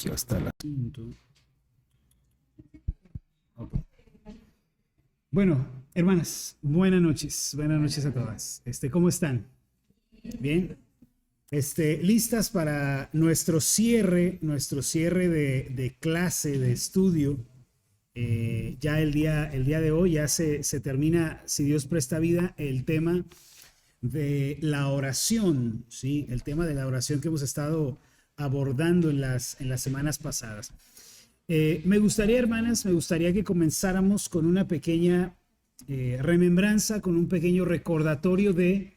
Aquí va a estar el asunto. Okay. Bueno, hermanas, buenas noches a todas. ¿Cómo están? Bien. Listas para nuestro cierre de clase, de estudio. Ya el día de hoy ya se termina, si Dios presta vida, el tema de la oración, ¿sí? El tema de la oración que hemos estado abordando en las semanas pasadas. Me gustaría, hermanas, que comenzáramos con una pequeña remembranza, con un pequeño recordatorio de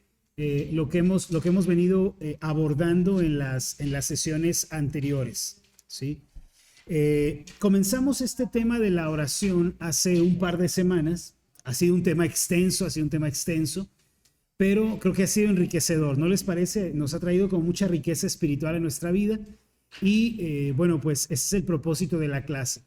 lo que hemos venido abordando en las sesiones anteriores, ¿sí? Comenzamos este tema de la oración hace un par de semanas. Ha sido un tema extenso, pero creo que ha sido enriquecedor, ¿no les parece? Nos ha traído con mucha riqueza espiritual en nuestra vida y bueno, pues ese es el propósito de la clase.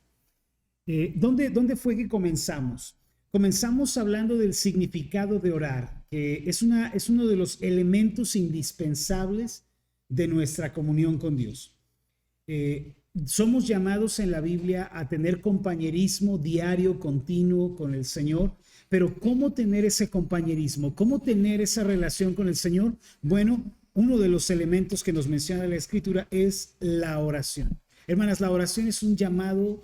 ¿Dónde fue que comenzamos? Comenzamos hablando del significado de orar, que es uno de los elementos indispensables de nuestra comunión con Dios. Somos llamados en la Biblia a tener compañerismo diario, continuo con el Señor, pero ¿cómo tener ese compañerismo? ¿Cómo tener esa relación con el Señor? Bueno, uno de los elementos que nos menciona la Escritura es la oración. Hermanas, la oración es un llamado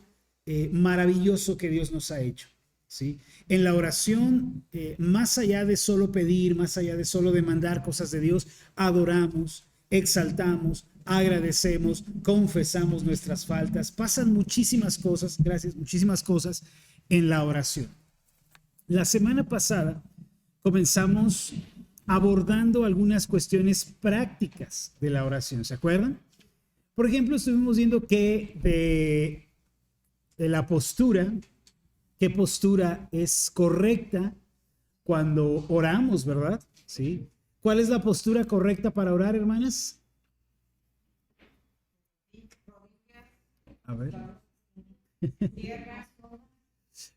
maravilloso que Dios nos ha hecho, ¿sí? En la oración, más allá de solo pedir, más allá de solo demandar cosas de Dios, adoramos, exaltamos, agradecemos, confesamos nuestras faltas. Pasan muchísimas cosas, muchísimas cosas en la oración. La semana pasada comenzamos abordando algunas cuestiones prácticas de la oración, ¿se acuerdan? Por ejemplo, estuvimos viendo que de la postura, qué postura es correcta cuando oramos, ¿verdad? ¿Sí? ¿Cuál es la postura correcta para orar, hermanas? A ver.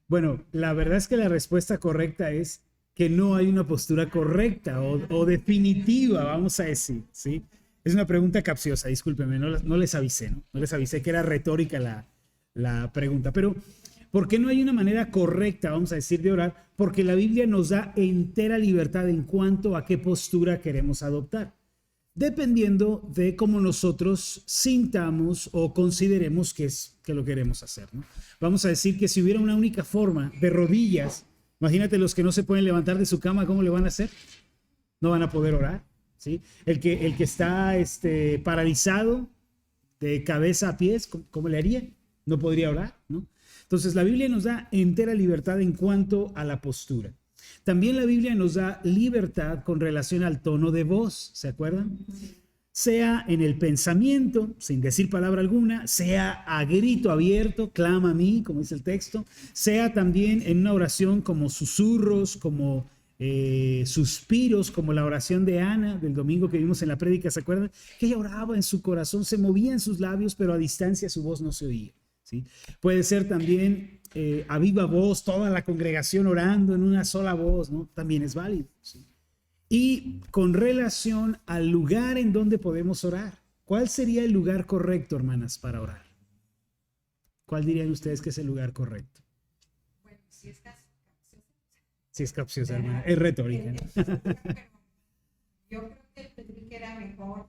Bueno, la verdad es que la respuesta correcta es que no hay una postura correcta o definitiva, vamos a decir, ¿sí? Es una pregunta capciosa, discúlpenme, no les avisé, ¿no? No les avisé que era retórica la pregunta, pero ¿por qué no hay una manera correcta, vamos a decir, de orar? Porque la Biblia nos da entera libertad en cuanto a qué postura queremos adoptar, dependiendo de cómo nosotros sintamos o consideremos que lo queremos hacer, ¿no? Vamos a decir que si hubiera una única forma de rodillas, imagínate los que no se pueden levantar de su cama, ¿cómo le van a hacer? No van a poder orar, ¿sí? El que está paralizado de cabeza a pies, ¿cómo le haría? No podría orar, ¿no? Entonces la Biblia nos da entera libertad en cuanto a la postura. También la Biblia nos da libertad con relación al tono de voz, ¿se acuerdan? Sea en el pensamiento, sin decir palabra alguna, sea a grito abierto, clama a mí, como dice el texto, sea también en una oración como susurros, como suspiros, como la oración de Ana del domingo que vimos en la prédica, ¿se acuerdan? Que ella oraba en su corazón, se movía en sus labios, pero a distancia su voz no se oía, ¿sí? Puede ser también a viva voz, toda la congregación orando en una sola voz, ¿no? También es válido, ¿sí? Y con relación al lugar en donde podemos orar, ¿cuál sería el lugar correcto, hermanas, para orar? ¿Cuál dirían ustedes que es el lugar correcto? Bueno, si es capciosa. Si es capciosa, hermana, es retórica, ¿no? Yo creo que era mejor.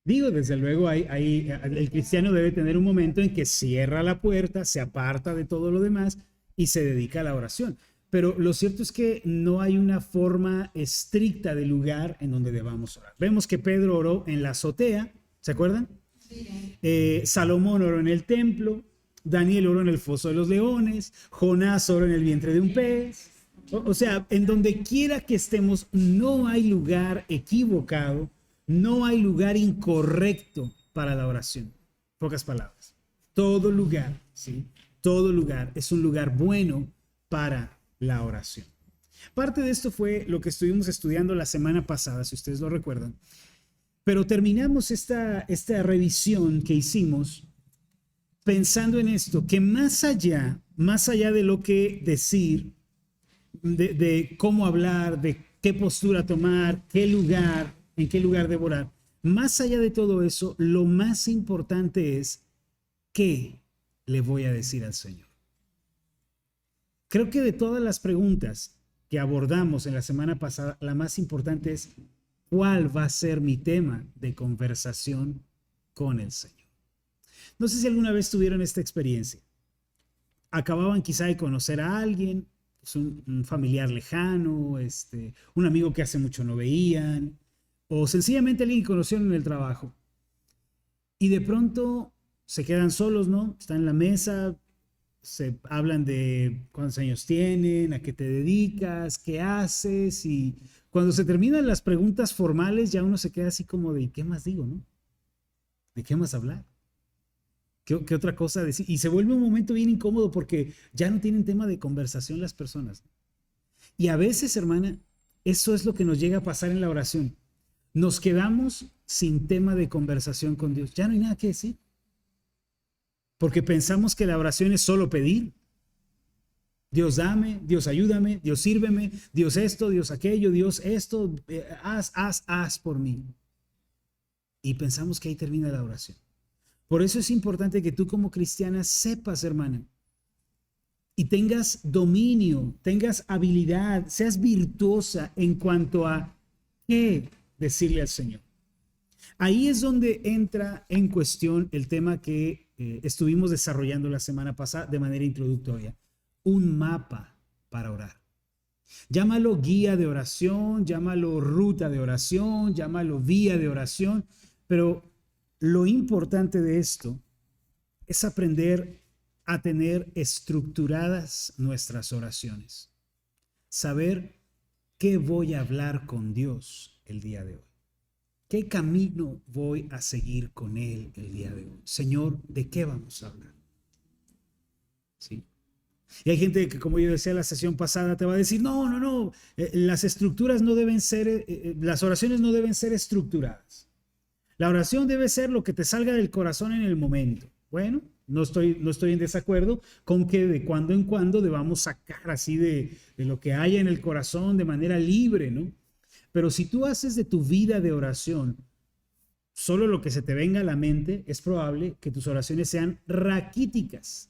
Digo, desde luego, el cristiano debe tener un momento en que cierra la puerta, se aparta de todo lo demás y se dedica a la oración. Pero lo cierto es que no hay una forma estricta de lugar en donde debamos orar. Vemos que Pedro oró en la azotea, ¿se acuerdan? Sí. Salomón oró en el templo, Daniel oró en el foso de los leones, Jonás oró en el vientre de un pez. O sea, en donde quiera que estemos, no hay lugar equivocado, no hay lugar incorrecto para la oración. Pocas palabras. Todo lugar, ¿sí? Todo lugar es un lugar bueno para la oración. Parte de esto fue lo que estuvimos estudiando la semana pasada, si ustedes lo recuerdan. Pero terminamos esta revisión que hicimos pensando en esto, que más allá de lo que decir, de cómo hablar, de qué postura tomar, en qué lugar debo orar, más allá de todo eso, lo más importante es ¿qué le voy a decir al Señor? Creo que de todas las preguntas que abordamos en la semana pasada, la más importante es ¿cuál va a ser mi tema de conversación con el Señor? No sé si alguna vez tuvieron esta experiencia. Acababan quizá de conocer a alguien, pues un familiar lejano, un amigo que hace mucho no veían, o sencillamente alguien que conocieron en el trabajo. Y de pronto se quedan solos, ¿no? Están en la mesa, se hablan de cuántos años tienen, a qué te dedicas, qué haces, y cuando se terminan las preguntas formales ya uno se queda así como de ¿y qué más digo, no? ¿De qué más hablar? ¿Qué otra cosa decir? Y se vuelve un momento bien incómodo porque ya no tienen tema de conversación las personas. Y a veces, hermana, eso es lo que nos llega a pasar en la oración. Nos quedamos sin tema de conversación con Dios. Ya no hay nada que decir. Porque pensamos que la oración es solo pedir. Dios dame, Dios ayúdame, Dios sírveme, Dios esto, Dios aquello, Dios esto, haz por mí. Y pensamos que ahí termina la oración. Por eso es importante que tú como cristiana sepas, hermana, y tengas dominio, tengas habilidad, seas virtuosa en cuanto a qué decirle al Señor. Ahí es donde entra en cuestión el tema que estuvimos desarrollando la semana pasada de manera introductoria. Un mapa para orar. Llámalo guía de oración, llámalo ruta de oración, llámalo vía de oración, pero lo importante de esto es aprender a tener estructuradas nuestras oraciones. Saber qué voy a hablar con Dios el día de hoy. ¿Qué camino voy a seguir con Él el día de hoy? Señor, ¿de qué vamos a hablar? ¿Sí? Y hay gente que, como yo decía la sesión pasada, te va a decir, no, las estructuras no deben ser, las oraciones no deben ser estructuradas. La oración debe ser lo que te salga del corazón en el momento. Bueno, no estoy en desacuerdo con que de cuando en cuando debamos sacar así de lo que haya en el corazón de manera libre, ¿no? Pero si tú haces de tu vida de oración solo lo que se te venga a la mente, es probable que tus oraciones sean raquíticas.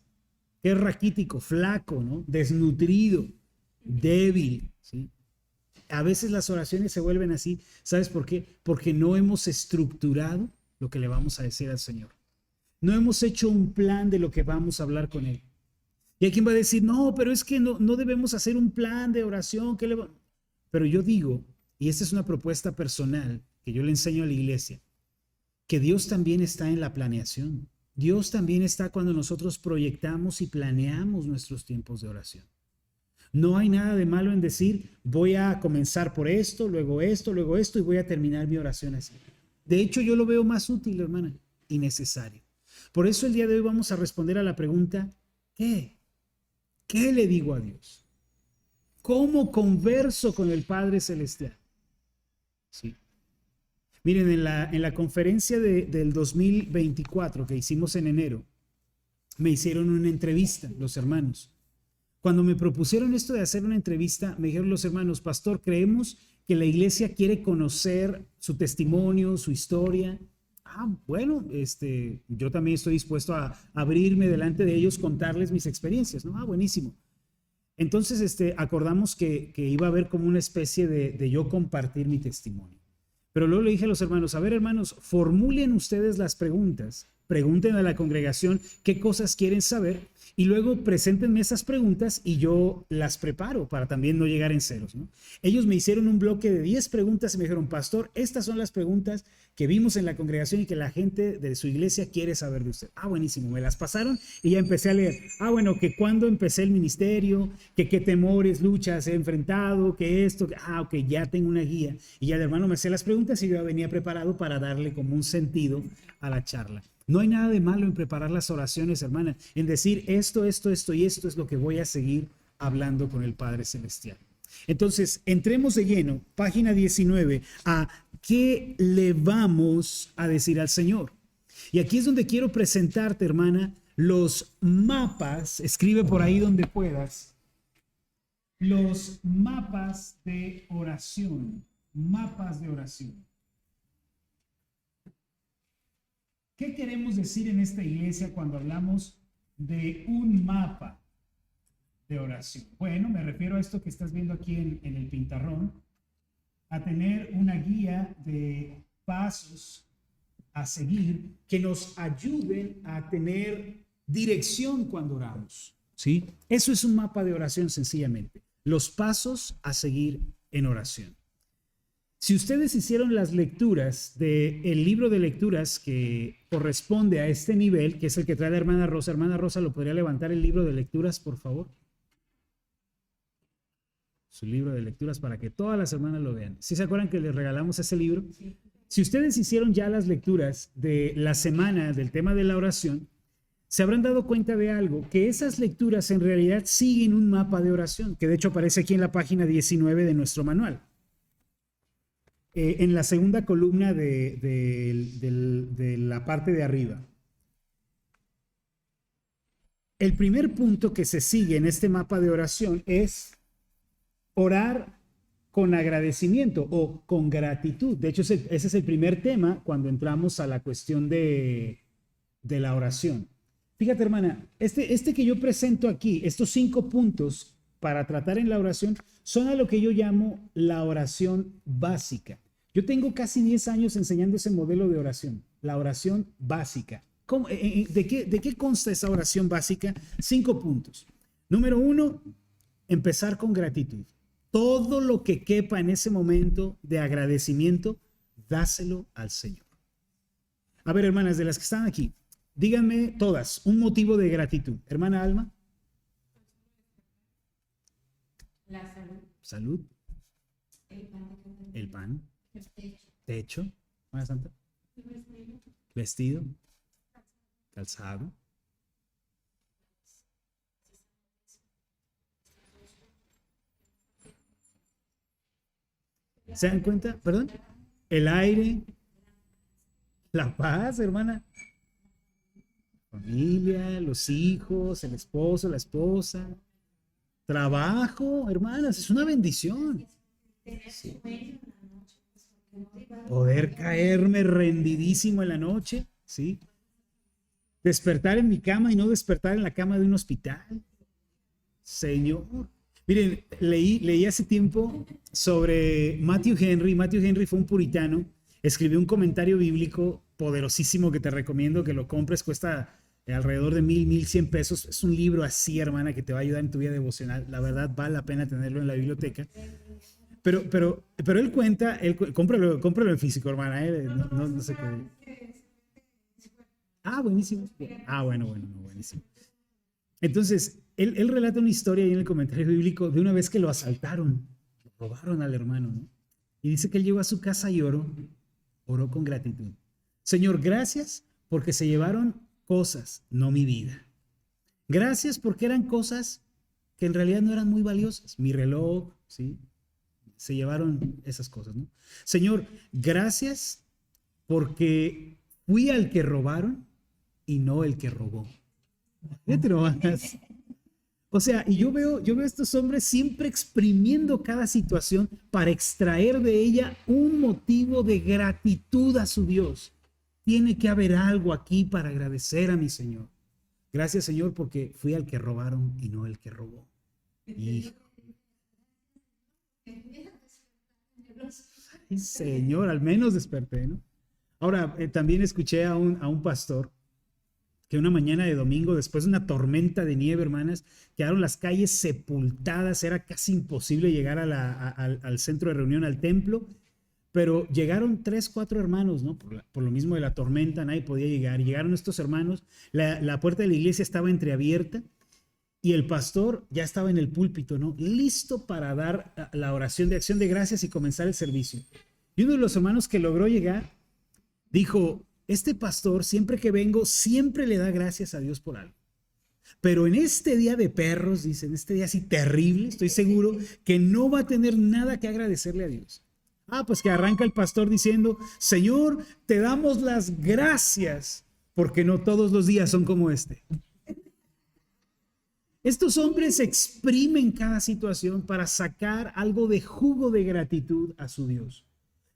¿Qué es raquítico? Flaco, ¿no? Desnutrido, débil, ¿sí? A veces las oraciones se vuelven así. ¿Sabes por qué? Porque no hemos estructurado lo que le vamos a decir al Señor. No hemos hecho un plan de lo que vamos a hablar con Él. Y hay quien va a decir, no, pero es que no debemos hacer un plan de oración. Pero yo digo, y esta es una propuesta personal que yo le enseño a la iglesia, que Dios también está en la planeación. Dios también está cuando nosotros proyectamos y planeamos nuestros tiempos de oración. No hay nada de malo en decir, voy a comenzar por esto, luego esto y voy a terminar mi oración así. De hecho, yo lo veo más útil, hermana, y necesario. Por eso el día de hoy vamos a responder a la pregunta, ¿qué? ¿Qué le digo a Dios? ¿Cómo converso con el Padre Celestial? Sí. Miren, en la conferencia del 2024 que hicimos en enero, me hicieron una entrevista los hermanos. Cuando me propusieron esto de hacer una entrevista, me dijeron los hermanos, pastor, creemos que la iglesia quiere conocer su testimonio, su historia. Bueno, yo también estoy dispuesto a abrirme delante de ellos, contarles mis experiencias, ¿no? Buenísimo. Entonces, acordamos que iba a haber como una especie de yo compartir mi testimonio. Pero luego le dije a los hermanos, a ver, hermanos, formulen ustedes las preguntas, pregunten a la congregación qué cosas quieren saber y luego preséntenme esas preguntas y yo las preparo para también no llegar en ceros, ¿no? Ellos me hicieron un bloque de 10 preguntas y me dijeron, pastor, estas son las preguntas que vimos en la congregación y que la gente de su iglesia quiere saber de usted. Buenísimo, me las pasaron y ya empecé a leer. Bueno, que cuando empecé el ministerio, que qué temores, luchas he enfrentado, que esto, ok, ya tengo una guía. Y ya el hermano me hacía las preguntas y yo ya venía preparado para darle como un sentido a la charla. No hay nada de malo en preparar las oraciones, hermana, en decir esto y esto es lo que voy a seguir hablando con el Padre Celestial. Entonces, entremos de lleno, página 19, a qué le vamos a decir al Señor. Y aquí es donde quiero presentarte, hermana, los mapas, escribe por ahí donde puedas, los mapas de oración, mapas de oración. ¿Qué queremos decir en esta iglesia cuando hablamos de un mapa de oración? Bueno, me refiero a esto que estás viendo aquí en el pintarrón, a tener una guía de pasos a seguir que nos ayuden a tener dirección cuando oramos, ¿sí? Eso es un mapa de oración sencillamente, los pasos a seguir en oración. Si ustedes hicieron las lecturas del libro de lecturas que corresponde a este nivel, que es el que trae la hermana Rosa, ¿lo podría levantar el libro de lecturas, por favor? Su libro de lecturas para que todas las hermanas lo vean. ¿Sí se acuerdan que les regalamos ese libro? Si ustedes hicieron ya las lecturas de la semana del tema de la oración, se habrán dado cuenta de algo, que esas lecturas en realidad siguen un mapa de oración, que de hecho aparece aquí en la página 19 de nuestro manual. En la segunda columna de la parte de arriba. El primer punto que se sigue en este mapa de oración es orar con agradecimiento o con gratitud. De hecho, ese es el primer tema cuando entramos a la cuestión de la oración. Fíjate, hermana, este que yo presento aquí, estos 5 puntos para tratar en la oración, son a lo que yo llamo la oración básica. Yo tengo casi 10 años enseñando ese modelo de oración, la oración básica. ¿De qué consta esa oración básica? 5 puntos. Número 1, empezar con gratitud. Todo lo que quepa en ese momento de agradecimiento, dáselo al Señor. A ver, hermanas, de las que están aquí, díganme todas un motivo de gratitud. Hermana Alma. La salud. Salud. El pan. El pan. El techo. Techo. Hermana Santa. Vestido. Calzado. ¿Se dan cuenta? ¿Perdón? El aire. La paz, hermana. Familia, los hijos, el esposo, la esposa. Trabajo, hermanas, es una bendición. Sí. Poder caerme rendidísimo en la noche, ¿sí? Despertar en mi cama y no despertar en la cama de un hospital. Señor. Miren, leí hace tiempo sobre Matthew Henry. Matthew Henry fue un puritano. Escribió un comentario bíblico poderosísimo que te recomiendo que lo compres. Cuesta alrededor de 1,100 pesos. Es un libro así, hermana, que te va a ayudar en tu vida devocional. La verdad, vale la pena tenerlo en la biblioteca. Pero él cuenta, cómpralo en físico, hermana. No sé qué. Ah, buenísimo. Ah, bueno, buenísimo. Entonces, él relata una historia ahí en el comentario bíblico de una vez que lo asaltaron, lo robaron al hermano, ¿no? Y dice que él llegó a su casa y oró con gratitud. Señor, gracias porque se llevaron cosas, no mi vida. Gracias porque eran cosas que en realidad no eran muy valiosas. Mi reloj, ¿sí? Se llevaron esas cosas, ¿no? Señor, gracias porque fui al que robaron y no el que robó. ¿Qué te lo vas? O sea, y yo veo a estos hombres siempre exprimiendo cada situación para extraer de ella un motivo de gratitud a su Dios. Tiene que haber algo aquí para agradecer a mi Señor. Gracias, Señor, porque fui al que robaron y no el que robó. Hijo. Ay, Señor, al menos desperté, ¿no? Ahora, también escuché a un pastor que una mañana de domingo, después de una tormenta de nieve, hermanas, quedaron las calles sepultadas, era casi imposible llegar al centro de reunión, al templo, pero llegaron 3, 4 hermanos, ¿no? Por lo mismo de la tormenta, nadie podía llegar. Llegaron estos hermanos, la puerta de la iglesia estaba entreabierta y el pastor ya estaba en el púlpito, ¿no? Listo para dar la oración de acción de gracias y comenzar el servicio. Y uno de los hermanos que logró llegar dijo: este pastor, siempre que vengo, siempre le da gracias a Dios por algo. Pero en este día de perros, dice, en este día así terrible, estoy seguro que no va a tener nada que agradecerle a Dios. Pues que arranca el pastor diciendo: Señor, te damos las gracias, porque no todos los días son como este. Estos hombres exprimen cada situación para sacar algo de jugo de gratitud a su Dios.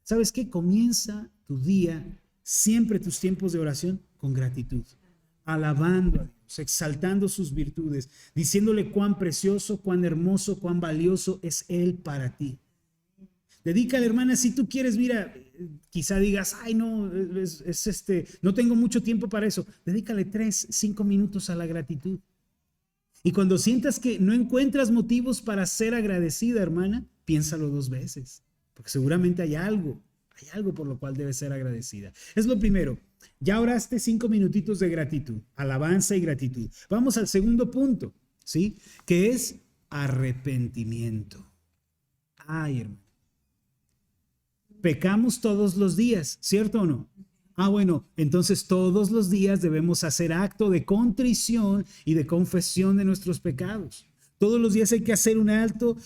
¿Sabes qué? Comienza tu día siempre tus tiempos de oración con gratitud, alabando a Dios, exaltando sus virtudes, diciéndole cuán precioso, cuán hermoso, cuán valioso es Él para ti. Dedícale, hermana, si tú quieres, mira, quizá digas, ay, no, no tengo mucho tiempo para eso. Dedícale 3, 5 minutos a la gratitud. Y cuando sientas que no encuentras motivos para ser agradecida, hermana, piénsalo 2 veces, porque seguramente hay algo por lo cual debes ser agradecida. Es lo primero. Ya oraste 5 minutitos de gratitud, alabanza y gratitud. Vamos al segundo punto, ¿sí? Que es arrepentimiento. Ay, hermano. Pecamos todos los días, ¿cierto o no? Bueno, entonces todos los días debemos hacer acto de contrición y de confesión de nuestros pecados. Todos los días hay que hacer un alto,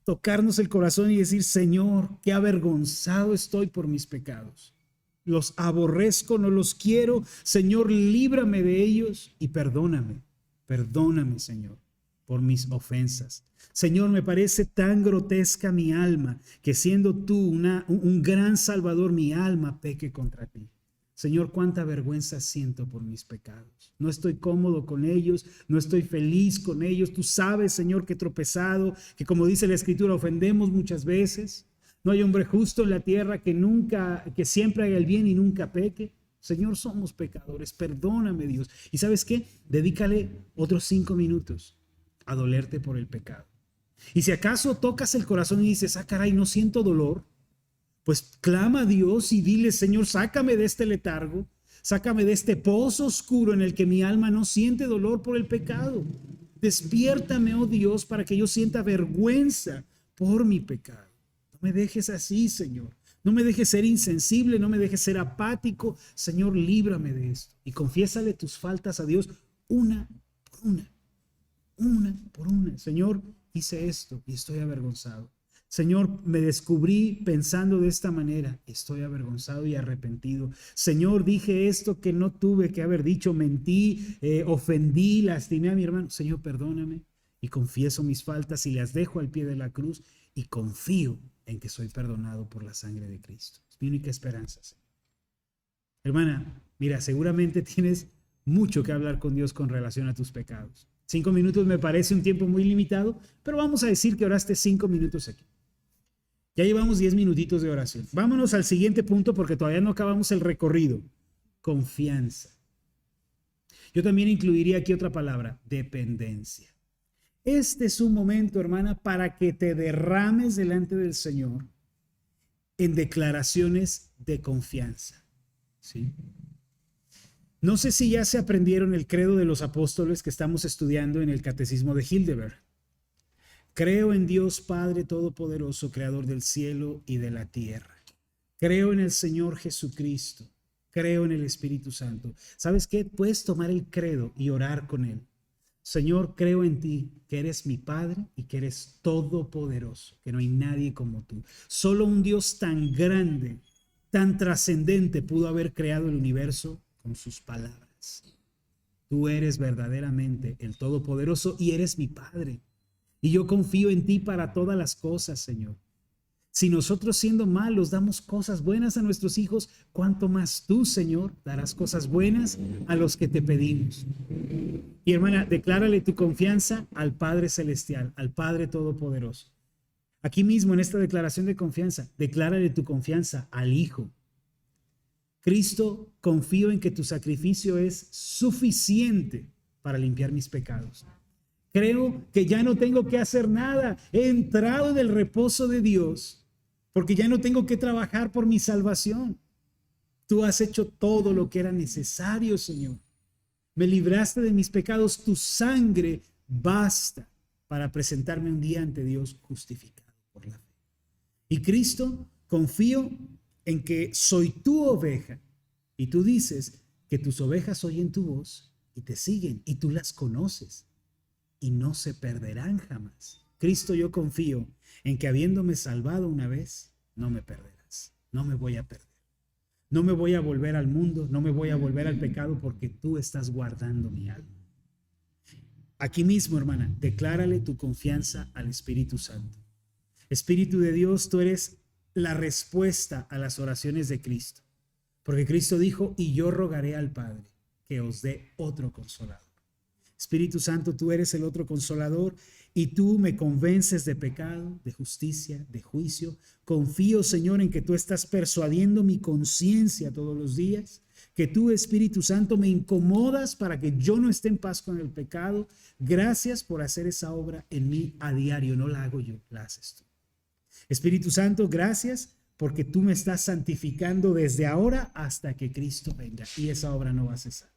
tocarnos el corazón y decir, Señor, qué avergonzado estoy por mis pecados. Los aborrezco, no los quiero. Señor, líbrame de ellos y perdóname. Perdóname, Señor, por mis ofensas. Señor, me parece tan grotesca mi alma que siendo tú un gran salvador, mi alma peque contra ti. Señor, cuánta vergüenza siento por mis pecados. No estoy cómodo con ellos, no estoy feliz con ellos. Tú sabes, Señor, que he tropezado, que como dice la Escritura, ofendemos muchas veces. No hay hombre justo en la tierra que siempre haga el bien y nunca peque. Señor, somos pecadores, perdóname, Dios. ¿Y sabes qué? Dedícale otros 5 minutos a dolerte por el pecado. Y si acaso tocas el corazón y dices, caray, no siento dolor, pues clama a Dios y dile, Señor, sácame de este letargo, sácame de este pozo oscuro en el que mi alma no siente dolor por el pecado. Despiértame, oh Dios, para que yo sienta vergüenza por mi pecado. No me dejes así, Señor. No me dejes ser insensible, no me dejes ser apático. Señor, líbrame de esto. Y confiésale tus faltas a Dios una por una. Una por una. Señor, hice esto y estoy avergonzado. Señor, me descubrí pensando de esta manera. Estoy avergonzado y arrepentido. Señor, dije esto que no tuve que haber dicho. Mentí, ofendí, lastimé a mi hermano. Señor, perdóname. Y confieso mis faltas y las dejo al pie de la cruz. Y confío en que soy perdonado por la sangre de Cristo. Es mi única esperanza, Señor. Hermana, mira, seguramente tienes mucho que hablar con Dios con relación a tus pecados. 5 minutos me parece un tiempo muy limitado, pero vamos a decir que oraste 5 minutos aquí. Ya llevamos 10 minutitos de oración. Vámonos al siguiente punto porque todavía no acabamos el recorrido. Confianza. Yo también incluiría aquí otra palabra, dependencia. Este es un momento, hermana, para que te derrames delante del Señor en declaraciones de confianza. ¿Sí? No sé si ya se aprendieron el credo de los apóstoles que estamos estudiando en el Catecismo de Heidelberg. Creo en Dios Padre Todopoderoso, Creador del cielo y de la tierra. Creo en el Señor Jesucristo. Creo en el Espíritu Santo. ¿Sabes qué? Puedes tomar el credo y orar con él. Señor, creo en ti, que eres mi Padre y que eres todopoderoso, que no hay nadie como tú. Solo un Dios tan grande, tan trascendente pudo haber creado el universo con sus palabras. Tú eres verdaderamente el Todopoderoso y eres mi Padre. Y yo confío en ti para todas las cosas, Señor. Si nosotros siendo malos damos cosas buenas a nuestros hijos, ¿cuánto más tú, Señor, darás cosas buenas a los que te pedimos? Y hermana, declárale tu confianza al Padre Celestial, al Padre Todopoderoso. Aquí mismo en esta declaración de confianza, declárale tu confianza al Hijo. Cristo, confío en que tu sacrificio es suficiente para limpiar mis pecados. Creo que ya no tengo que hacer nada. He entrado en el reposo de Dios porque ya no tengo que trabajar por mi salvación. Tú has hecho todo lo que era necesario, Señor. Me libraste de mis pecados. Tu sangre basta para presentarme un día ante Dios justificado por la fe. Y Cristo, confío en que soy tu oveja y tú dices que tus ovejas oyen tu voz y te siguen y tú las conoces y no se perderán jamás. Cristo, yo confío en que habiéndome salvado una vez, no me perderás, no me voy a perder. No me voy a volver al mundo, no me voy a volver al pecado porque tú estás guardando mi alma. Aquí mismo, hermana, declárale tu confianza al Espíritu Santo. Espíritu de Dios, tú eres la respuesta a las oraciones de Cristo. Porque Cristo dijo, y yo rogaré al Padre que os dé otro consolador. Espíritu Santo, tú eres el otro consolador y tú me convences de pecado, de justicia, de juicio. Confío, Señor, en que tú estás persuadiendo mi conciencia todos los días, que tú, Espíritu Santo, me incomodas para que yo no esté en paz con el pecado. Gracias por hacer esa obra en mí a diario. No la hago yo, la haces tú. Espíritu Santo, gracias porque tú me estás santificando desde ahora hasta que Cristo venga y esa obra no va a cesar.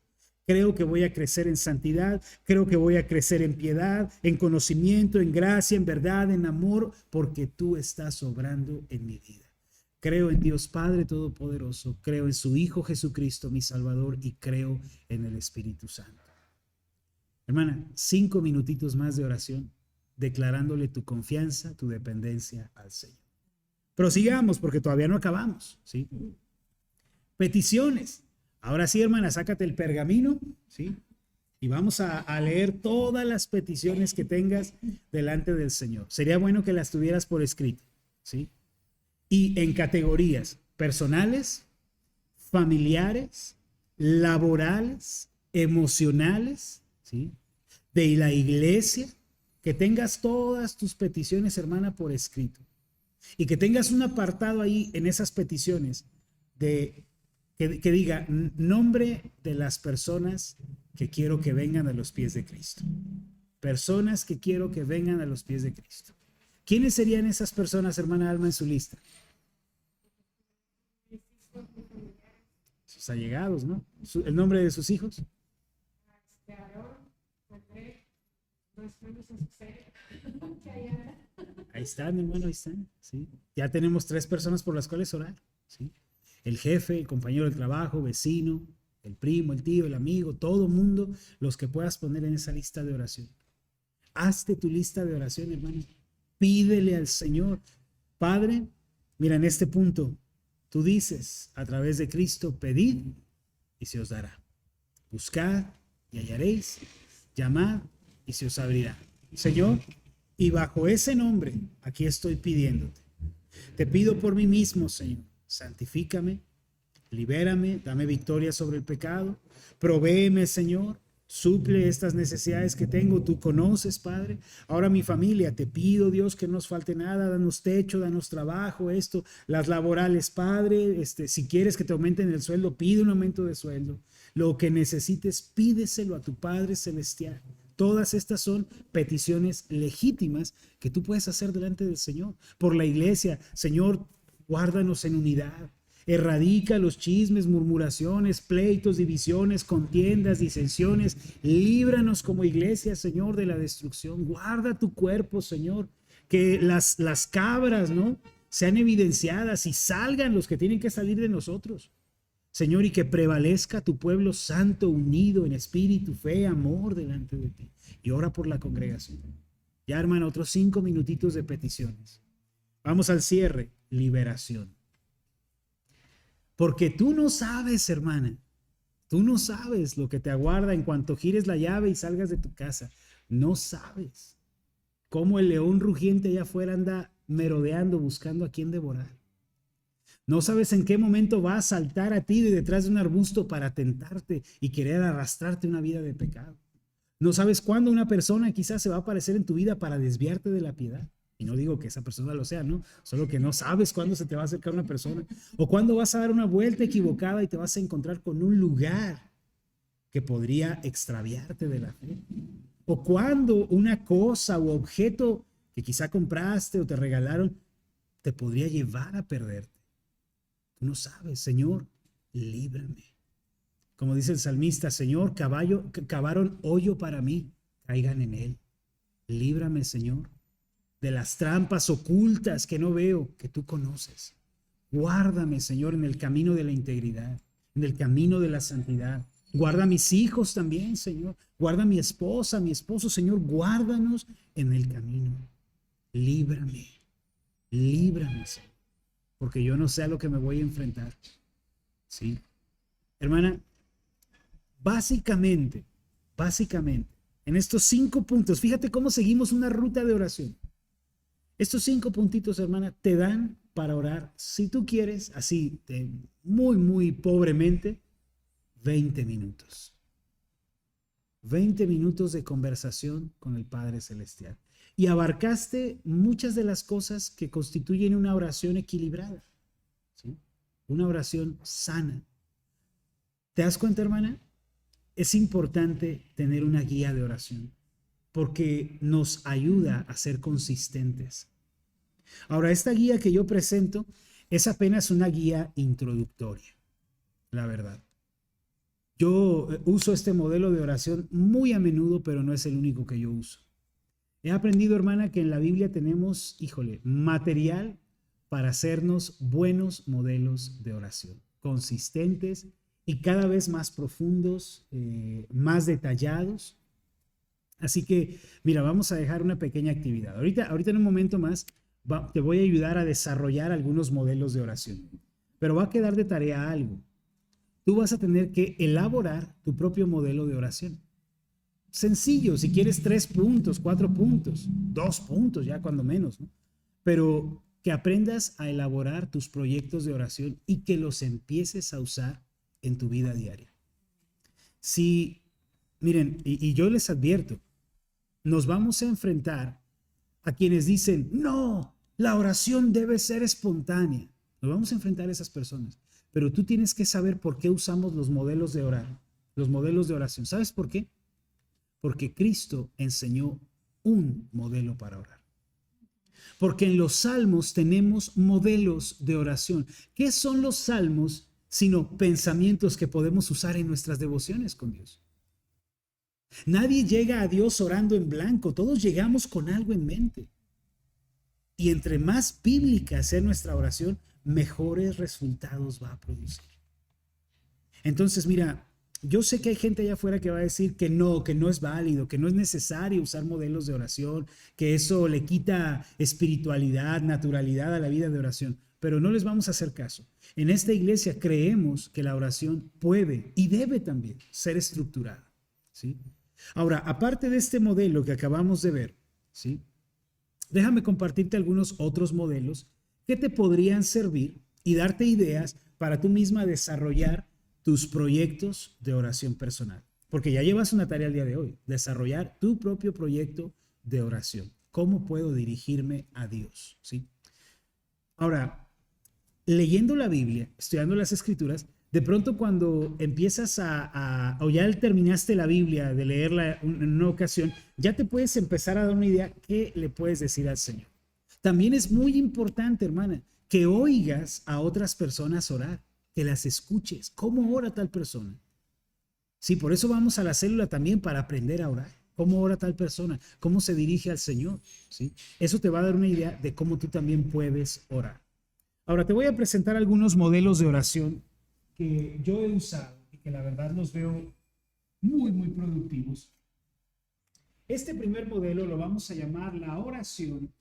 Creo que voy a crecer en santidad, creo que voy a crecer en piedad, en conocimiento, en gracia, en verdad, en amor, porque tú estás obrando en mi vida. Creo en Dios Padre Todopoderoso, creo en su Hijo Jesucristo, mi Salvador, y creo en el Espíritu Santo. Hermana, 5 minutitos más de oración, declarándole tu confianza, tu dependencia al Señor. Pero sigamos, porque todavía no acabamos, ¿sí? Peticiones. Ahora sí, hermana, sácate el pergamino, ¿sí? Y vamos a leer todas las peticiones que tengas delante del Señor. Sería bueno que las tuvieras por escrito, ¿sí? Y en categorías personales, familiares, laborales, emocionales, ¿sí? De la iglesia, que tengas todas tus peticiones, hermana, por escrito. Y que tengas un apartado ahí en esas peticiones de que diga nombre de las personas que quiero que vengan a los pies de Cristo. Personas que quiero que vengan a los pies de Cristo. ¿Quiénes serían esas personas, hermana Alma, en su lista? Sus allegados, ¿no? ¿El nombre de sus hijos? Ahí están, hermano, ahí están, ¿sí? Ya tenemos 3 personas por las cuales orar, ¿sí? El jefe, el compañero del trabajo, vecino, el primo, el tío, el amigo, todo mundo, los que puedas poner en esa lista de oración. Hazte tu lista de oración, hermano. Pídele al Señor. Padre, mira, en este punto, tú dices, a través de Cristo, pedid y se os dará. Buscad y hallaréis. Llamad y se os abrirá. Señor, y bajo ese nombre, aquí estoy pidiéndote. Te pido por mí mismo, Señor. Santifícame, libérame, dame victoria sobre el pecado, provéeme, Señor, suple estas necesidades que tengo, tú conoces, Padre. Ahora mi familia, te pido, Dios, que no nos falte nada, danos techo, danos trabajo, las laborales, Padre, si quieres que te aumenten el sueldo, pide un aumento de sueldo. Lo que necesites, pídeselo a tu Padre Celestial. Todas estas son peticiones legítimas que tú puedes hacer delante del Señor. Por la iglesia, Señor, guárdanos en unidad, erradica los chismes, murmuraciones, pleitos, divisiones, contiendas, disensiones, líbranos como iglesia, Señor, de la destrucción. Guarda tu cuerpo, Señor, que las cabras, ¿no?, sean evidenciadas y salgan los que tienen que salir de nosotros, Señor, y que prevalezca tu pueblo santo, unido en espíritu, fe, amor delante de ti. Y ora por la congregación. Ya, hermano, otros 5 minutitos de peticiones. Vamos al cierre. Liberación. Porque tú no sabes, hermana, tú no sabes lo que te aguarda en cuanto gires la llave y salgas de tu casa. No sabes cómo el león rugiente allá afuera anda merodeando, buscando a quien devorar. No sabes en qué momento va a saltar a ti de detrás de un arbusto para tentarte y querer arrastrarte una vida de pecado. No sabes cuándo una persona quizás se va a aparecer en tu vida para desviarte de la piedad. Y no digo que esa persona lo sea, ¿no? Solo que no sabes cuándo se te va a acercar una persona. O cuándo vas a dar una vuelta equivocada y te vas a encontrar con un lugar que podría extraviarte de la fe. O cuando una cosa u objeto que quizá compraste o te regalaron te podría llevar a perderte. Tú no sabes, Señor, líbrame. Como dice el salmista, Señor, cavaron hoyo para mí, caigan en él. Líbrame, Señor, de las trampas ocultas que no veo, que tú conoces. Guárdame, Señor, en el camino de la integridad, en el camino de la santidad. Guarda a mis hijos también, Señor. Guarda a mi esposa, a mi esposo, Señor. Guárdanos en el camino. Líbrame, Señor, porque yo no sé a lo que me voy a enfrentar. ¿Sí? Hermana, básicamente, en estos 5 puntos, fíjate cómo seguimos una ruta de oración. Estos 5 puntitos, hermana, te dan para orar, si tú quieres, así, muy pobremente, 20 minutos. 20 minutos de conversación con el Padre Celestial. Y abarcaste muchas de las cosas que constituyen una oración equilibrada, ¿sí? Una oración sana. ¿Te das cuenta, hermana? Es importante tener una guía de oración porque nos ayuda a ser consistentes. Ahora, esta guía que yo presento es apenas una guía introductoria, la verdad. Yo uso este modelo de oración muy a menudo, pero no es el único que yo uso. He aprendido, hermana, que en la Biblia tenemos, material para hacernos buenos modelos de oración, consistentes y cada vez más profundos, más detallados. Así que, mira, vamos a dejar una pequeña actividad. Ahorita en un momento más te voy a ayudar a desarrollar algunos modelos de oración, pero va a quedar de tarea algo. Tú vas a tener que elaborar tu propio modelo de oración. Sencillo, si quieres 3 puntos, 4 puntos, 2 puntos ya cuando menos, ¿no? Pero que aprendas a elaborar tus proyectos de oración y que los empieces a usar en tu vida diaria. Si, miren, y yo les advierto, nos vamos a enfrentar a quienes dicen, no, la oración debe ser espontánea. Nos vamos a enfrentar a esas personas. Pero tú tienes que saber por qué usamos los modelos de orar, los modelos de oración. ¿Sabes por qué? Porque Cristo enseñó un modelo para orar. Porque en los salmos tenemos modelos de oración. ¿Qué son los salmos sino pensamientos que podemos usar en nuestras devociones con Dios? Nadie llega a Dios orando en blanco, todos llegamos con algo en mente. Y entre más bíblica sea nuestra oración, mejores resultados va a producir. Entonces, mira, yo sé que hay gente allá afuera que va a decir que no es válido, que no es necesario usar modelos de oración, que eso le quita espiritualidad, naturalidad a la vida de oración, pero no les vamos a hacer caso. En esta iglesia creemos que la oración puede y debe también ser estructurada, ¿sí? Ahora, aparte de este modelo que acabamos de ver, ¿sí? Déjame compartirte algunos otros modelos que te podrían servir y darte ideas para tú misma desarrollar tus proyectos de oración personal. Porque ya llevas una tarea el día de hoy, desarrollar tu propio proyecto de oración. ¿Cómo puedo dirigirme a Dios? ¿Sí? Ahora, leyendo la Biblia, estudiando las Escrituras, de pronto cuando empiezas o ya terminaste la Biblia de leerla en una ocasión, ya te puedes empezar a dar una idea qué le puedes decir al Señor. También es muy importante, hermana, que oigas a otras personas orar, que las escuches. ¿Cómo ora tal persona? Sí, por eso vamos a la célula también para aprender a orar. ¿Cómo ora tal persona? ¿Cómo se dirige al Señor? ¿Sí? Eso te va a dar una idea de cómo tú también puedes orar. Ahora te voy a presentar algunos modelos de oración que yo he usado y que la verdad los veo muy productivos. Este primer modelo lo vamos a llamar la oración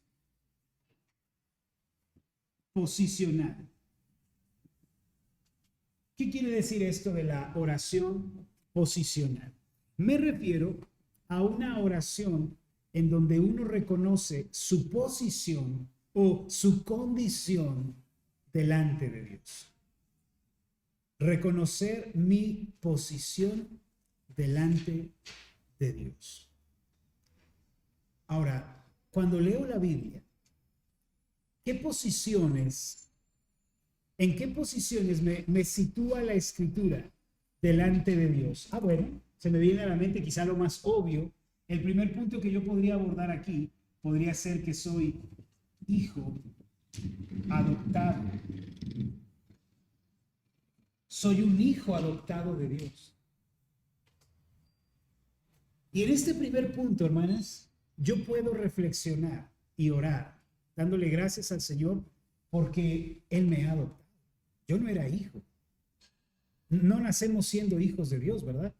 posicional. ¿Qué quiere decir esto de la oración posicional? Me refiero a una oración en donde uno reconoce su posición o su condición delante de Dios. Reconocer mi posición delante de Dios. Ahora, cuando leo la Biblia, ¿en qué posiciones me sitúa la Escritura delante de Dios? Bueno, se me viene a la mente quizá lo más obvio. El primer punto que yo podría abordar aquí podría ser que soy hijo adoptado. Soy un hijo adoptado de Dios. Y en este primer punto, hermanas, yo puedo reflexionar y orar, dándole gracias al Señor porque Él me ha adoptado. Yo no era hijo. No nacemos siendo hijos de Dios, ¿verdad?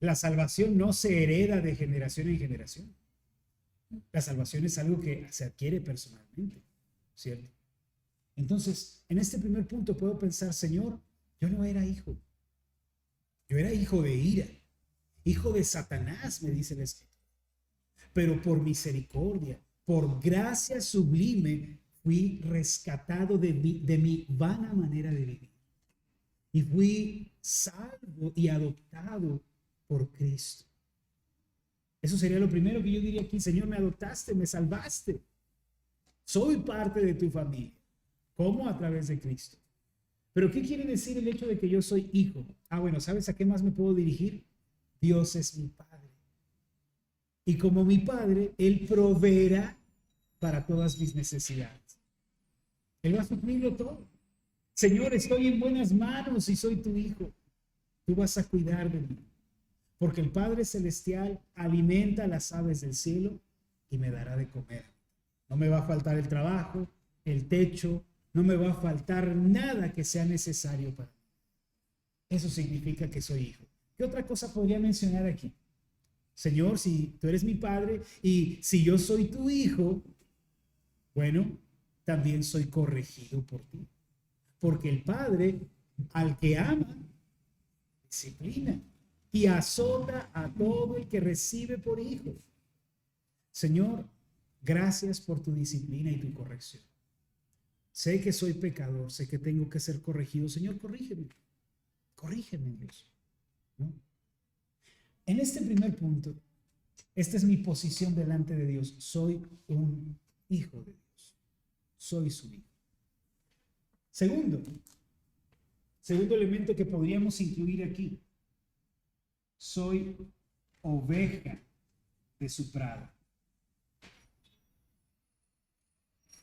La salvación no se hereda de generación en generación. La salvación es algo que se adquiere personalmente, ¿cierto? Entonces, en este primer punto puedo pensar, Señor, yo no era hijo. Yo era hijo de ira, hijo de Satanás, me dice el Escritor. Pero por misericordia, por gracia sublime, fui rescatado de mi vana manera de vivir. y fui salvo y adoptado por Cristo. Eso sería lo primero que yo diría aquí. Señor, me adoptaste, me salvaste. Soy parte de tu familia. ¿Cómo? A través de Cristo. Pero ¿qué quiere decir el hecho de que yo soy hijo? Bueno, ¿sabes a qué más me puedo dirigir? Dios es mi Padre. Y como mi Padre, Él proveerá para todas mis necesidades. Él va a suplirlo todo. Señor, estoy en buenas manos y soy tu hijo. Tú vas a cuidar de mí. Porque el Padre Celestial alimenta a las aves del cielo y me dará de comer. No me va a faltar el trabajo, el techo, no me va a faltar nada que sea necesario para mí. Eso significa que soy hijo. ¿Qué otra cosa podría mencionar aquí? Señor, si tú eres mi Padre y si yo soy tu hijo, bueno, también soy corregido por ti. Porque el Padre, al que ama, disciplina y azota a todo el que recibe por hijo. Señor, gracias por tu disciplina y tu corrección. Sé que soy pecador, sé que tengo que ser corregido. Señor, corrígeme. Corrígeme, Dios. ¿No? En este primer punto, esta es mi posición delante de Dios. Soy un hijo de Dios. Soy su hijo. Segundo elemento que podríamos incluir aquí. Soy oveja de su prado.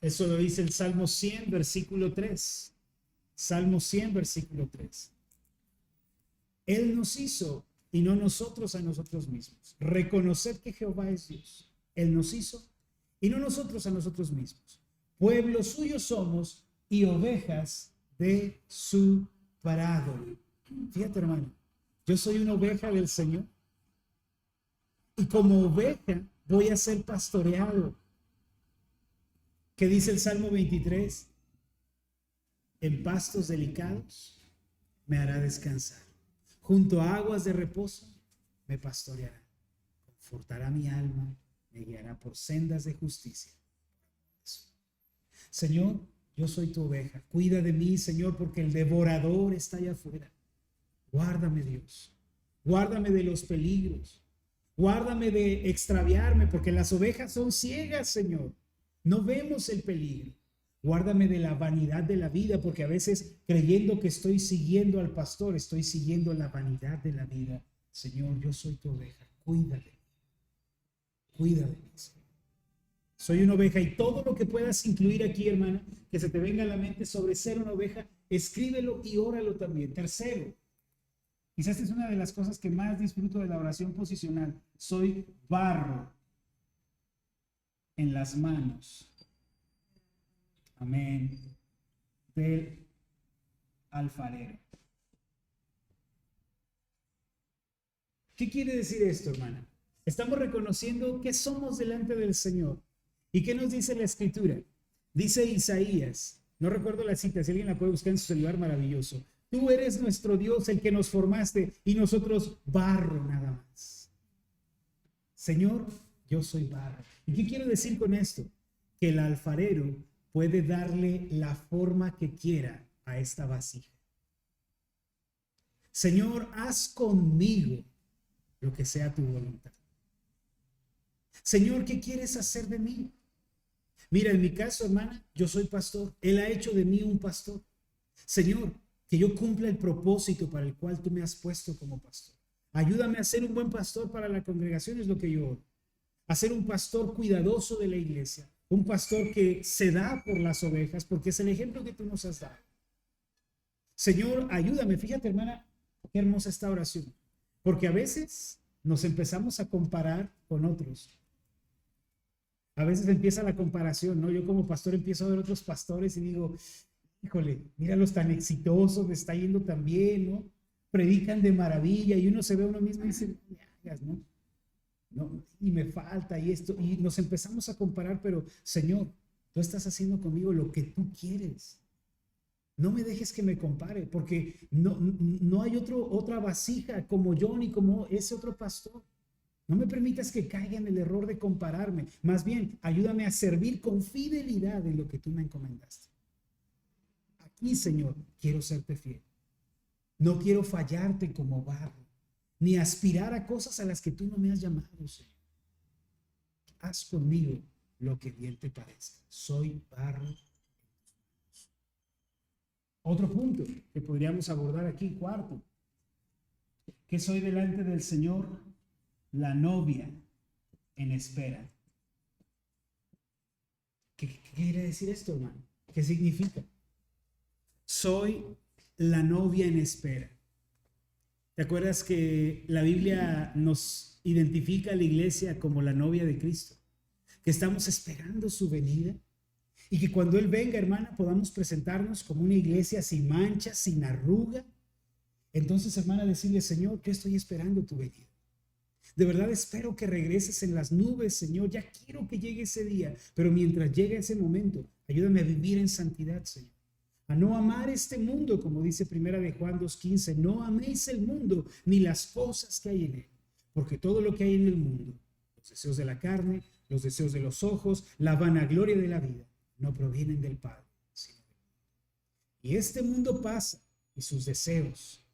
Eso lo dice el Salmo 100, versículo 3. Salmo 100, versículo 3. Él nos hizo y no nosotros a nosotros mismos. Reconoced que Jehová es Dios. Él nos hizo y no nosotros a nosotros mismos. Pueblo suyo somos y ovejas de su prado. Fíjate, hermano, yo soy una oveja del Señor y como oveja voy a ser pastoreado. ¿Qué dice el Salmo 23? En pastos delicados me hará descansar. Junto a aguas de reposo me pastoreará. Confortará mi alma, me guiará por sendas de justicia. Señor, yo soy tu oveja. Cuida de mí, Señor, porque el devorador está allá afuera. Guárdame, Dios. Guárdame de los peligros. Guárdame de extraviarme, porque las ovejas son ciegas, Señor. No vemos el peligro. Guárdame de la vanidad de la vida, porque a veces creyendo que estoy siguiendo al pastor, estoy siguiendo la vanidad de la vida. Señor, yo soy tu oveja. Cuida de mí. Cuida de mí, Señor. Soy una oveja y todo lo que puedas incluir aquí, hermana, que se te venga a la mente sobre ser una oveja, escríbelo y óralo también. Tercero, quizás esta es una de las cosas que más disfruto de la oración posicional. Soy barro en las manos. Amén. Del alfarero. ¿Qué quiere decir esto, hermana? Estamos reconociendo que somos delante del Señor. ¿Y qué nos dice la Escritura? Dice Isaías, no recuerdo la cita, si alguien la puede buscar en su celular, maravilloso. Tú eres nuestro Dios, el que nos formaste, y nosotros barro nada más. Señor, yo soy barro. ¿Y qué quiero decir con esto? Que el alfarero puede darle la forma que quiera a esta vasija. Señor, haz conmigo lo que sea tu voluntad. Señor, ¿qué quieres hacer de mí? Mira, en mi caso, hermana, yo soy pastor. Él ha hecho de mí un pastor. Señor, que yo cumpla el propósito para el cual tú me has puesto como pastor. Ayúdame a ser un buen pastor para la congregación, es lo que yo oro. A ser un pastor cuidadoso de la iglesia. Un pastor que se da por las ovejas, porque es el ejemplo que tú nos has dado. Señor, ayúdame. Fíjate, hermana, qué hermosa esta oración. Porque a veces nos empezamos a comparar con otros. A veces empieza la comparación, ¿no? Yo como pastor empiezo a ver otros pastores y digo, híjole, míralos tan exitosos, me está yendo tan bien, ¿no? Predican de maravilla y uno se ve a uno mismo y dice, ¿no? No, y me falta y esto, y nos empezamos a comparar, pero Señor, tú estás haciendo conmigo lo que tú quieres. No me dejes que me compare, porque no hay otra vasija como yo ni como ese otro pastor. No me permitas que caiga en el error de compararme. Más bien, ayúdame a servir con fidelidad en lo que tú me encomendaste. Aquí, Señor, quiero serte fiel. No quiero fallarte como barro, ni aspirar a cosas a las que tú no me has llamado, Señor. Haz conmigo lo que bien te parezca. Soy barro. Otro punto que podríamos abordar aquí, cuarto, que soy delante del Señor, la novia en espera. ¿Qué quiere decir esto, hermano? ¿Qué significa? Soy la novia en espera. ¿Te acuerdas que la Biblia nos identifica a la iglesia como la novia de Cristo? Que estamos esperando su venida y que cuando Él venga, hermana, podamos presentarnos como una iglesia sin mancha, sin arruga. Entonces, hermana, decirle, Señor, yo estoy esperando tu venida. De verdad espero que regreses en las nubes, Señor. Ya quiero que llegue ese día, pero mientras llegue ese momento, ayúdame a vivir en santidad, Señor. A no amar este mundo, como dice Primera de Juan 2:15. No améis el mundo ni las cosas que hay en él, porque todo lo que hay en el mundo, los deseos de la carne, los deseos de los ojos, la vanagloria de la vida, no provienen del Padre, sino del mundo. Y este mundo pasa y sus deseos,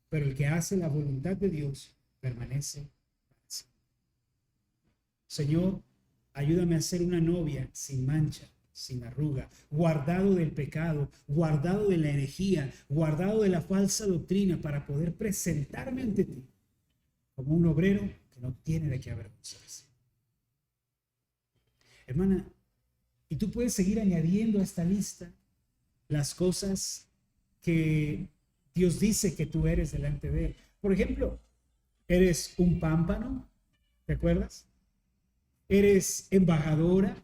pero el que hace la voluntad de Dios permanece. Señor, ayúdame a ser una novia sin mancha, sin arruga, guardado del pecado, guardado de la herejía, guardado de la falsa doctrina, para poder presentarme ante ti como un obrero que no tiene de qué avergonzarse. Hermana, y tú puedes seguir añadiendo a esta lista las cosas que Dios dice que tú eres delante de Él. Por ejemplo, eres un pámpano, ¿te acuerdas? Eres embajadora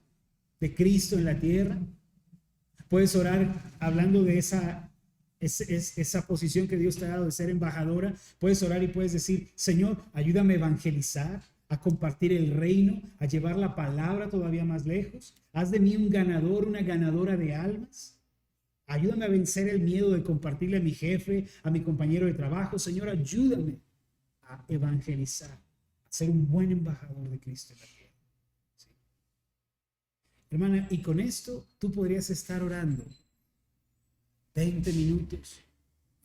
de Cristo en la tierra. Puedes orar hablando de esa posición que Dios te ha dado de ser embajadora. Puedes orar y puedes decir, Señor, ayúdame a evangelizar, a compartir el reino, a llevar la palabra todavía más lejos. Haz de mí un ganador, una ganadora de almas. Ayúdame a vencer el miedo de compartirle a mi jefe, a mi compañero de trabajo. Señor, ayúdame a evangelizar, a ser un buen embajador de Cristo en la tierra. ¿Sí? Hermana, y con esto tú podrías estar orando 20 minutos,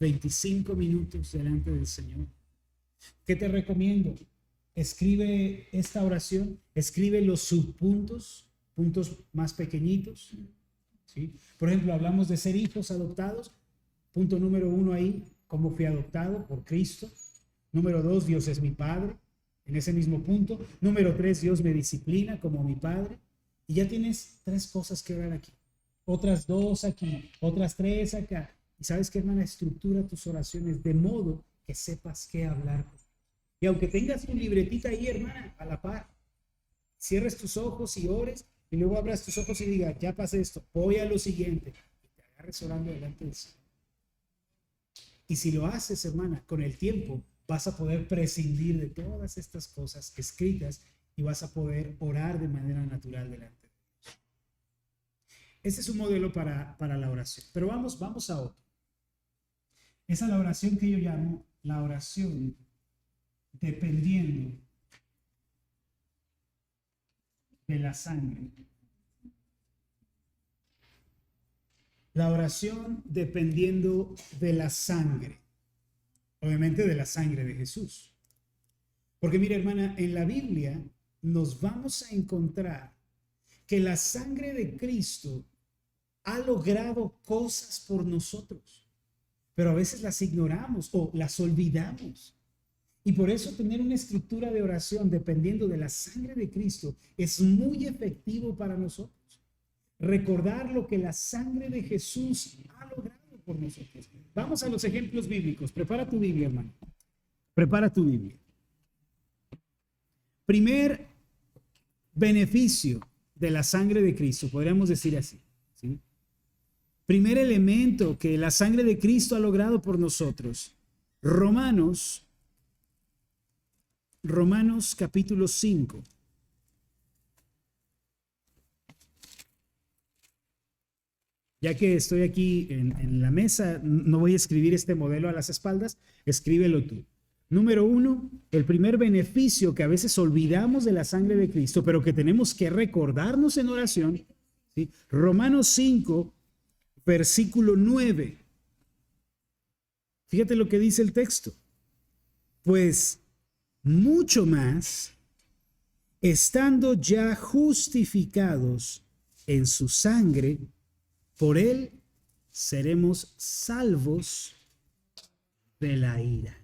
25 minutos delante del Señor. ¿Qué te recomiendo? Escribe esta oración, escribe los subpuntos, puntos más pequeñitos. ¿Sí? Por ejemplo, hablamos de ser hijos adoptados. Punto número 1 ahí, cómo fui adoptado por Cristo. Número 2, Dios es mi Padre. En ese mismo punto. Número 3, Dios me disciplina como mi Padre. Y ya tienes 3 cosas que orar aquí. Otras 2 aquí, otras 3 acá. Y sabes qué, hermana, estructura tus oraciones de modo que sepas qué hablar. Y aunque tengas tu libretita ahí, hermana, a la par, cierres tus ojos y ores, y luego abras tus ojos y digas, ya pasé esto, voy a lo siguiente, y te agarres orando delante del Señor. Y si lo haces, hermana, con el tiempo vas a poder prescindir de todas estas cosas escritas y vas a poder orar de manera natural delante de Dios. Este es un modelo para la oración. Pero vamos a otro. Esa es la oración que yo llamo la oración dependiendo de la sangre. La oración dependiendo de la sangre. Obviamente de la sangre de Jesús. Porque mira, hermana, en la Biblia nos vamos a encontrar que la sangre de Cristo ha logrado cosas por nosotros, pero a veces las ignoramos o las olvidamos. Y por eso tener una estructura de oración dependiendo de la sangre de Cristo es muy efectivo para nosotros. Recordar lo que la sangre de Jesús ha logrado por nosotros. Vamos a los ejemplos bíblicos. Prepara tu Biblia, hermano. Prepara tu Biblia. Primer beneficio de la sangre de Cristo, podríamos decir así, ¿sí? Primer elemento que la sangre de Cristo ha logrado por nosotros. Romanos capítulo 5. Ya que estoy aquí en la mesa, no voy a escribir este modelo a las espaldas, escríbelo tú. Número 1, el primer beneficio que a veces olvidamos de la sangre de Cristo, pero que tenemos que recordarnos en oración, ¿sí? Romanos 5, versículo 9. Fíjate lo que dice el texto. Pues mucho más, estando ya justificados en su sangre, por él seremos salvos de la ira.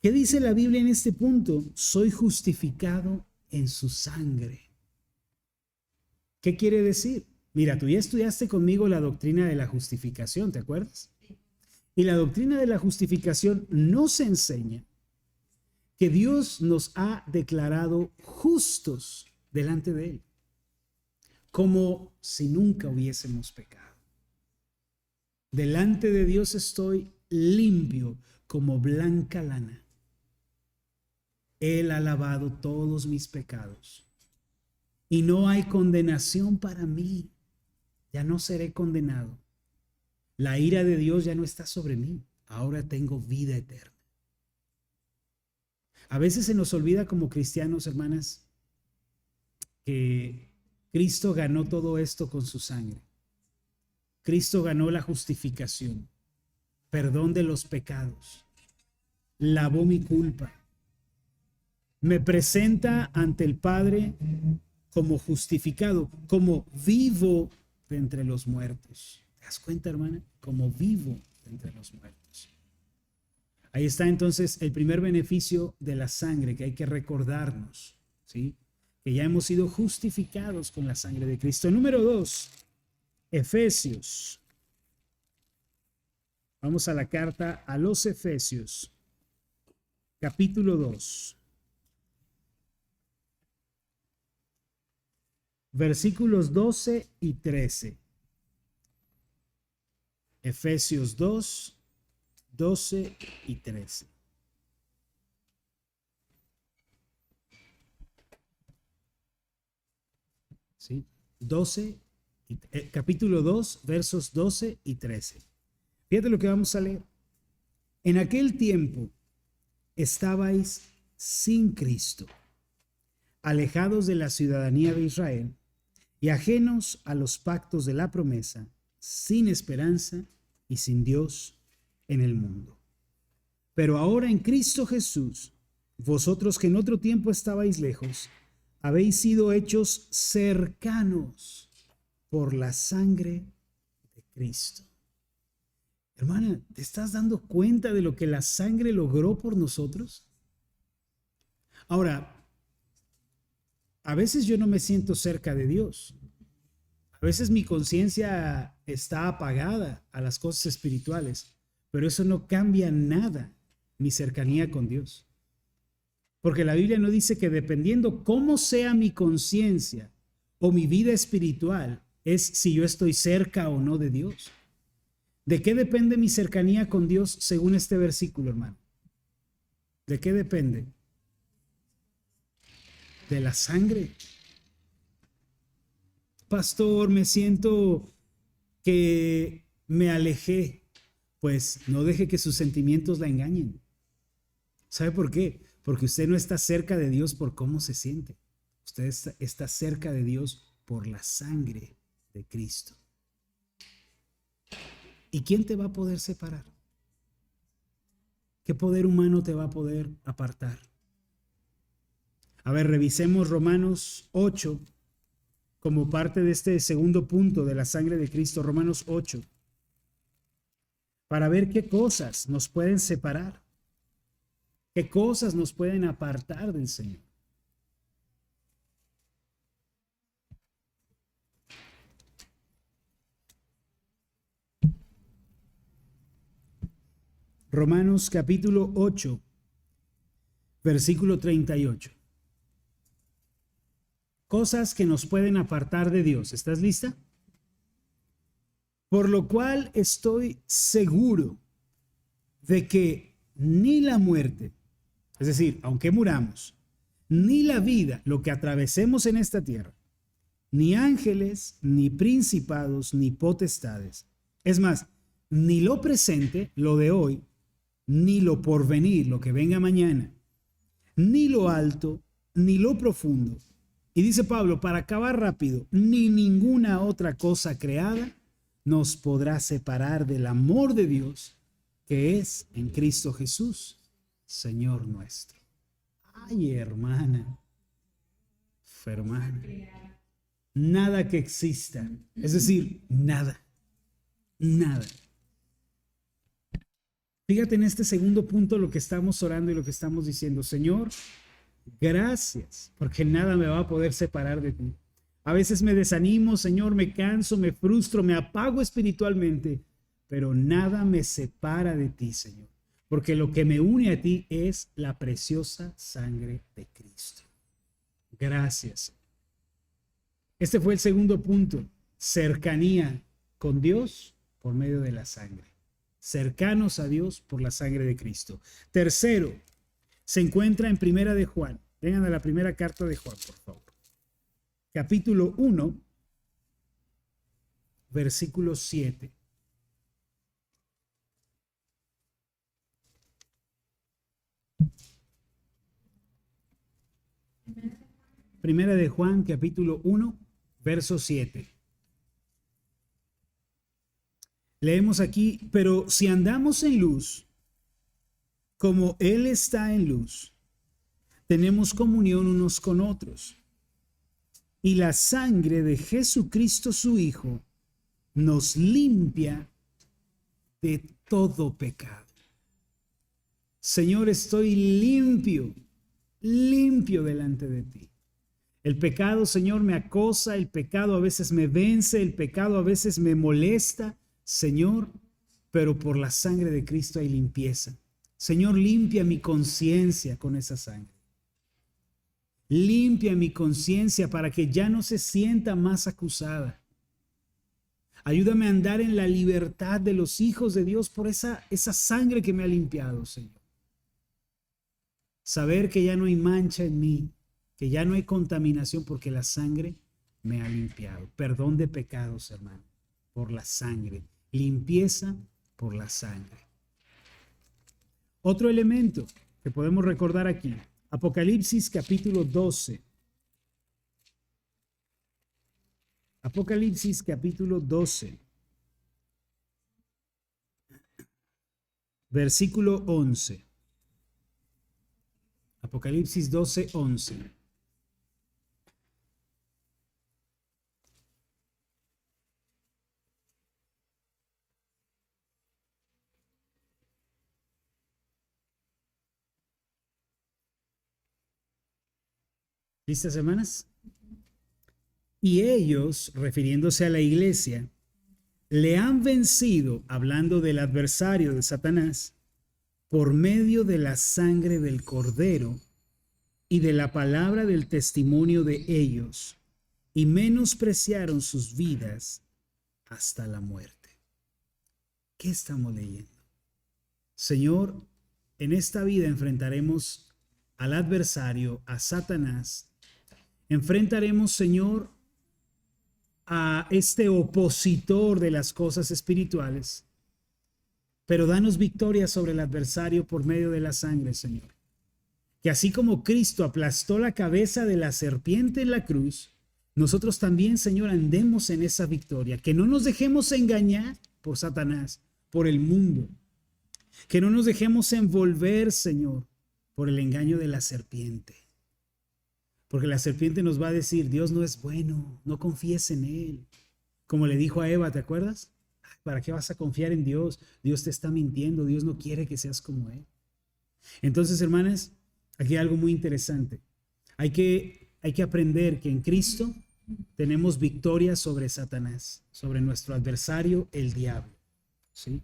¿Qué dice la Biblia en este punto? Soy justificado en su sangre. ¿Qué quiere decir? Mira, tú ya estudiaste conmigo la doctrina de la justificación, ¿te acuerdas? Y la doctrina de la justificación nos enseña que Dios nos ha declarado justos delante de Él, como si nunca hubiésemos pecado. Delante de Dios estoy limpio como blanca lana. Él ha lavado todos mis pecados y no hay condenación para mí. Ya no seré condenado. La ira de Dios ya no está sobre mí. Ahora tengo vida eterna. A veces se nos olvida como cristianos, hermanas, que Cristo ganó todo esto con su sangre. Cristo ganó la justificación, perdón de los pecados, lavó mi culpa, me presenta ante el Padre como justificado, como vivo de entre los muertos. ¿Te das cuenta, hermana? Como vivo de entre los muertos. Ahí está entonces el primer beneficio de la sangre que hay que recordarnos, ¿sí? Que ya hemos sido justificados con la sangre de Cristo. Número 2, Efesios. Vamos a la carta a los Efesios, capítulo 2. Versículos 12 y 13. Efesios 2, 12 y 13. ¿Sí? 12, capítulo 2, versos 12 y 13. Fíjate lo que vamos a leer. En aquel tiempo estabais sin Cristo, alejados de la ciudadanía de Israel y ajenos a los pactos de la promesa, sin esperanza y sin Dios en el mundo. Pero ahora en Cristo Jesús, vosotros que en otro tiempo estabais lejos, habéis sido hechos cercanos por la sangre de Cristo. Hermana, ¿te estás dando cuenta de lo que la sangre logró por nosotros? Ahora, a veces yo no me siento cerca de Dios. A veces mi conciencia está apagada a las cosas espirituales, pero eso no cambia nada mi cercanía con Dios. Porque la Biblia no dice que dependiendo cómo sea mi conciencia o mi vida espiritual, es si yo estoy cerca o no de Dios. ¿De qué depende mi cercanía con Dios según este versículo, hermano? ¿De qué depende? De la sangre. Pastor, me siento que me alejé. Pues no deje que sus sentimientos la engañen. ¿Sabe por qué? Porque usted no está cerca de Dios por cómo se siente. Usted está cerca de Dios por la sangre de Cristo. ¿Y quién te va a poder separar? ¿Qué poder humano te va a poder apartar? A ver, revisemos Romanos 8 como parte de este segundo punto de la sangre de Cristo, Romanos 8, para ver qué cosas nos pueden separar, qué cosas nos pueden apartar del Señor. Romanos capítulo 8, versículo 38. Cosas que nos pueden apartar de Dios. ¿Estás lista? Por lo cual estoy seguro de que ni la muerte, es decir, aunque muramos, ni la vida, lo que atravesemos en esta tierra, ni ángeles, ni principados, ni potestades. Es más, ni lo presente, lo de hoy, ni lo porvenir, lo que venga mañana, ni lo alto, ni lo profundo. Y dice Pablo, para acabar rápido, ni ninguna otra cosa creada nos podrá separar del amor de Dios que es en Cristo Jesús, Señor nuestro. Ay, hermana, hermano, nada que exista, es decir, nada, nada. Fíjate en este segundo punto lo que estamos orando y lo que estamos diciendo. Señor, gracias, porque nada me va a poder separar de ti. A veces me desanimo, Señor, me canso, me frustro, me apago espiritualmente, pero nada me separa de ti, Señor, porque lo que me une a ti es la preciosa sangre de Cristo. Gracias. Este fue el segundo punto, cercanía con Dios por medio de la sangre. Cercanos a Dios por la sangre de Cristo. Tercero, se encuentra en Primera de Juan. Vengan a la primera carta de Juan, por favor. Capítulo 1, versículo 7. Primera de Juan, capítulo 1, verso 7. Leemos aquí, pero si andamos en luz, como Él está en luz, tenemos comunión unos con otros. Y la sangre de Jesucristo su Hijo nos limpia de todo pecado. Señor, estoy limpio, limpio delante de ti. El pecado, Señor, me acosa, el pecado a veces me vence, el pecado a veces me molesta, Señor, pero por la sangre de Cristo hay limpieza. Señor, limpia mi conciencia con esa sangre. Limpia mi conciencia para que ya no se sienta más acusada. Ayúdame a andar en la libertad de los hijos de Dios por esa sangre que me ha limpiado, Señor. Saber que ya no hay mancha en mí, que ya no hay contaminación porque la sangre me ha limpiado. Perdón de pecados, hermano, por la sangre. Limpieza por la sangre. Otro elemento que podemos recordar aquí, Apocalipsis capítulo 12. Apocalipsis capítulo 12, versículo 11. Apocalipsis 12, 11. ¿Listas, hermanas? Y ellos, refiriéndose a la iglesia, le han vencido, hablando del adversario de Satanás, por medio de la sangre del Cordero y de la palabra del testimonio de ellos, y menospreciaron sus vidas hasta la muerte. ¿Qué estamos leyendo? Señor, en esta vida enfrentaremos al adversario, a Satanás. Enfrentaremos, Señor, a este opositor de las cosas espirituales, pero danos victoria sobre el adversario por medio de la sangre, Señor. Que así como Cristo aplastó la cabeza de la serpiente en la cruz, nosotros también, Señor, andemos en esa victoria. Que no nos dejemos engañar por Satanás, por el mundo. Que no nos dejemos envolver, Señor, por el engaño de la serpiente. Porque la serpiente nos va a decir, Dios no es bueno, no confíes en Él. Como le dijo a Eva, ¿te acuerdas? ¿Para qué vas a confiar en Dios? Dios te está mintiendo, Dios no quiere que seas como Él. Entonces, hermanas, aquí hay algo muy interesante. Hay que aprender que en Cristo tenemos victoria sobre Satanás, sobre nuestro adversario, el diablo. ¿Sí?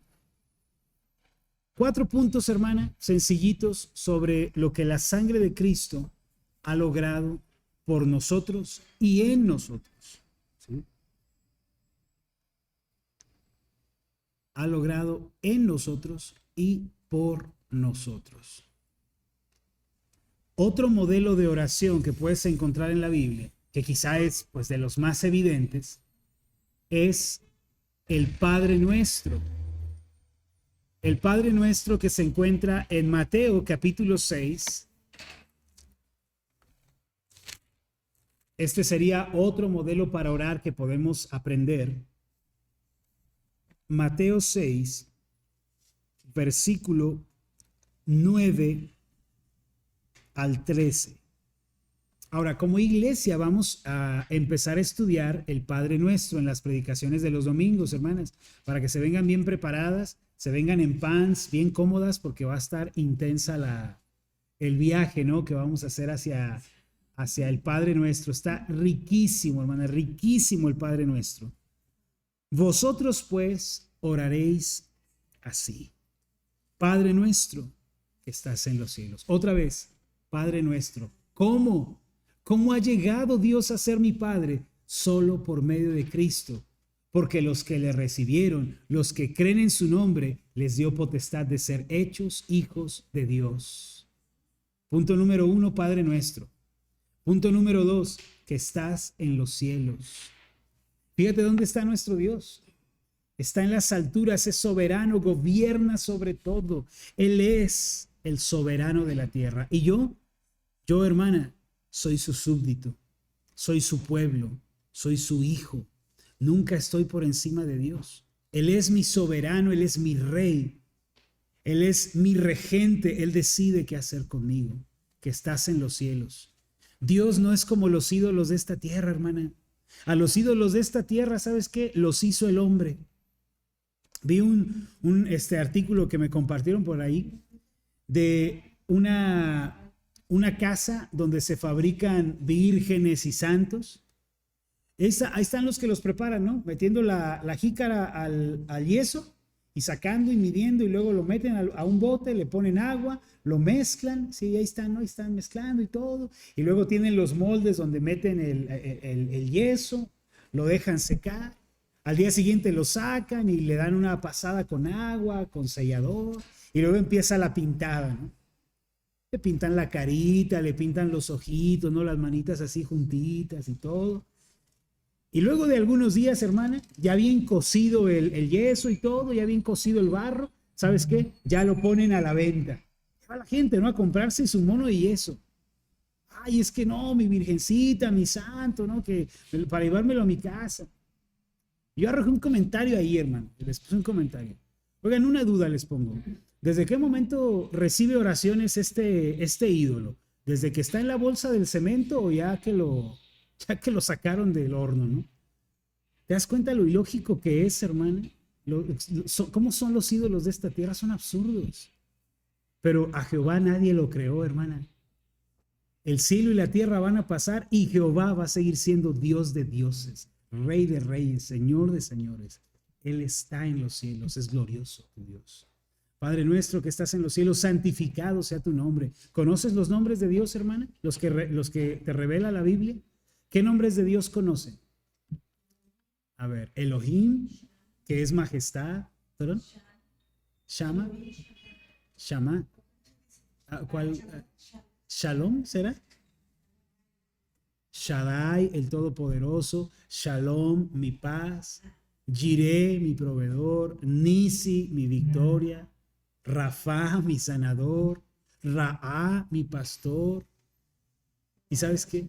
4 puntos, hermana, sencillitos sobre lo que la sangre de Cristo ha logrado por nosotros y en nosotros. ¿Sí? Ha logrado en nosotros y por nosotros. Otro modelo de oración que puedes encontrar en la Biblia, que quizá es pues de los más evidentes, es el Padre Nuestro. El Padre Nuestro que se encuentra en Mateo capítulo 6. Este sería otro modelo para orar que podemos aprender. Mateo 6, versículo 9 al 13. Ahora, como iglesia vamos a empezar a estudiar el Padre Nuestro en las predicaciones de los domingos, hermanas, para que se vengan bien preparadas, se vengan en pants, bien cómodas, porque va a estar intensa el viaje, ¿no? Que vamos a hacer hacia el Padre Nuestro. Está riquísimo, hermana, riquísimo el Padre Nuestro. Vosotros, pues, oraréis así. Padre nuestro que estás en los cielos. Otra vez, Padre nuestro. ¿Cómo? ¿Cómo ha llegado Dios a ser mi Padre? Solo por medio de Cristo. Porque los que le recibieron, los que creen en su nombre, les dio potestad de ser hechos hijos de Dios. Punto número 1, Padre nuestro. Punto número 2, que estás en los cielos. Fíjate dónde está nuestro Dios. Está en las alturas, es soberano, gobierna sobre todo. Él es el soberano de la tierra. Y yo, hermana, soy su súbdito, soy su pueblo, soy su hijo. Nunca estoy por encima de Dios. Él es mi soberano, Él es mi rey. Él es mi regente, Él decide qué hacer conmigo, que estás en los cielos. Dios no es como los ídolos de esta tierra, hermana. A los ídolos de esta tierra, ¿sabes qué? Los hizo el hombre. Vi un artículo que me compartieron por ahí de una casa donde se fabrican vírgenes y santos. Ahí están los que los preparan, ¿no? Metiendo la jícara al yeso y sacando y midiendo, y luego lo meten a un bote, le ponen agua, lo mezclan, sí, ahí están, ¿no? Ahí están mezclando y todo. Y luego tienen los moldes donde meten el yeso, lo dejan secar. Al día siguiente lo sacan y le dan una pasada con agua, con sellador, y luego empieza la pintada, ¿no? Le pintan la carita, le pintan los ojitos, ¿no? Las manitas así juntitas y todo. Y luego de algunos días, hermana, ya bien cocido el yeso y todo, ya bien cocido el barro, ¿sabes qué? Ya lo ponen a la venta. Va la gente, ¿no? A comprarse su mono de yeso. Ay, es que no, mi virgencita, mi santo, ¿no? Que para llevármelo a mi casa. Yo arrojé un comentario ahí, hermano. Les puse un comentario. Oigan, una duda les pongo. ¿Desde qué momento recibe oraciones este ídolo? ¿Desde que está en la bolsa del cemento o ya que lo sacaron del horno, ¿no? ¿Te das cuenta lo ilógico que es, hermana? ¿Cómo son los ídolos de esta tierra? Son absurdos. Pero a Jehová nadie lo creó, hermana. El cielo y la tierra van a pasar y Jehová va a seguir siendo Dios de dioses, Rey de reyes, Señor de señores. Él está en los cielos, es glorioso tu Dios. Padre nuestro que estás en los cielos, santificado sea tu nombre. ¿Conoces los nombres de Dios, hermana? Los que te revela la Biblia. ¿Qué nombres de Dios conocen? A ver, Elohim, que es majestad. ¿Perdón? Shama. Shama. ¿Cuál? Shalom, ¿será? Shaddai, el Todopoderoso. Shalom, mi paz. Jireh, mi proveedor. Nisi, mi victoria. Rafa, mi sanador. Raá, mi pastor. ¿Y sabes qué?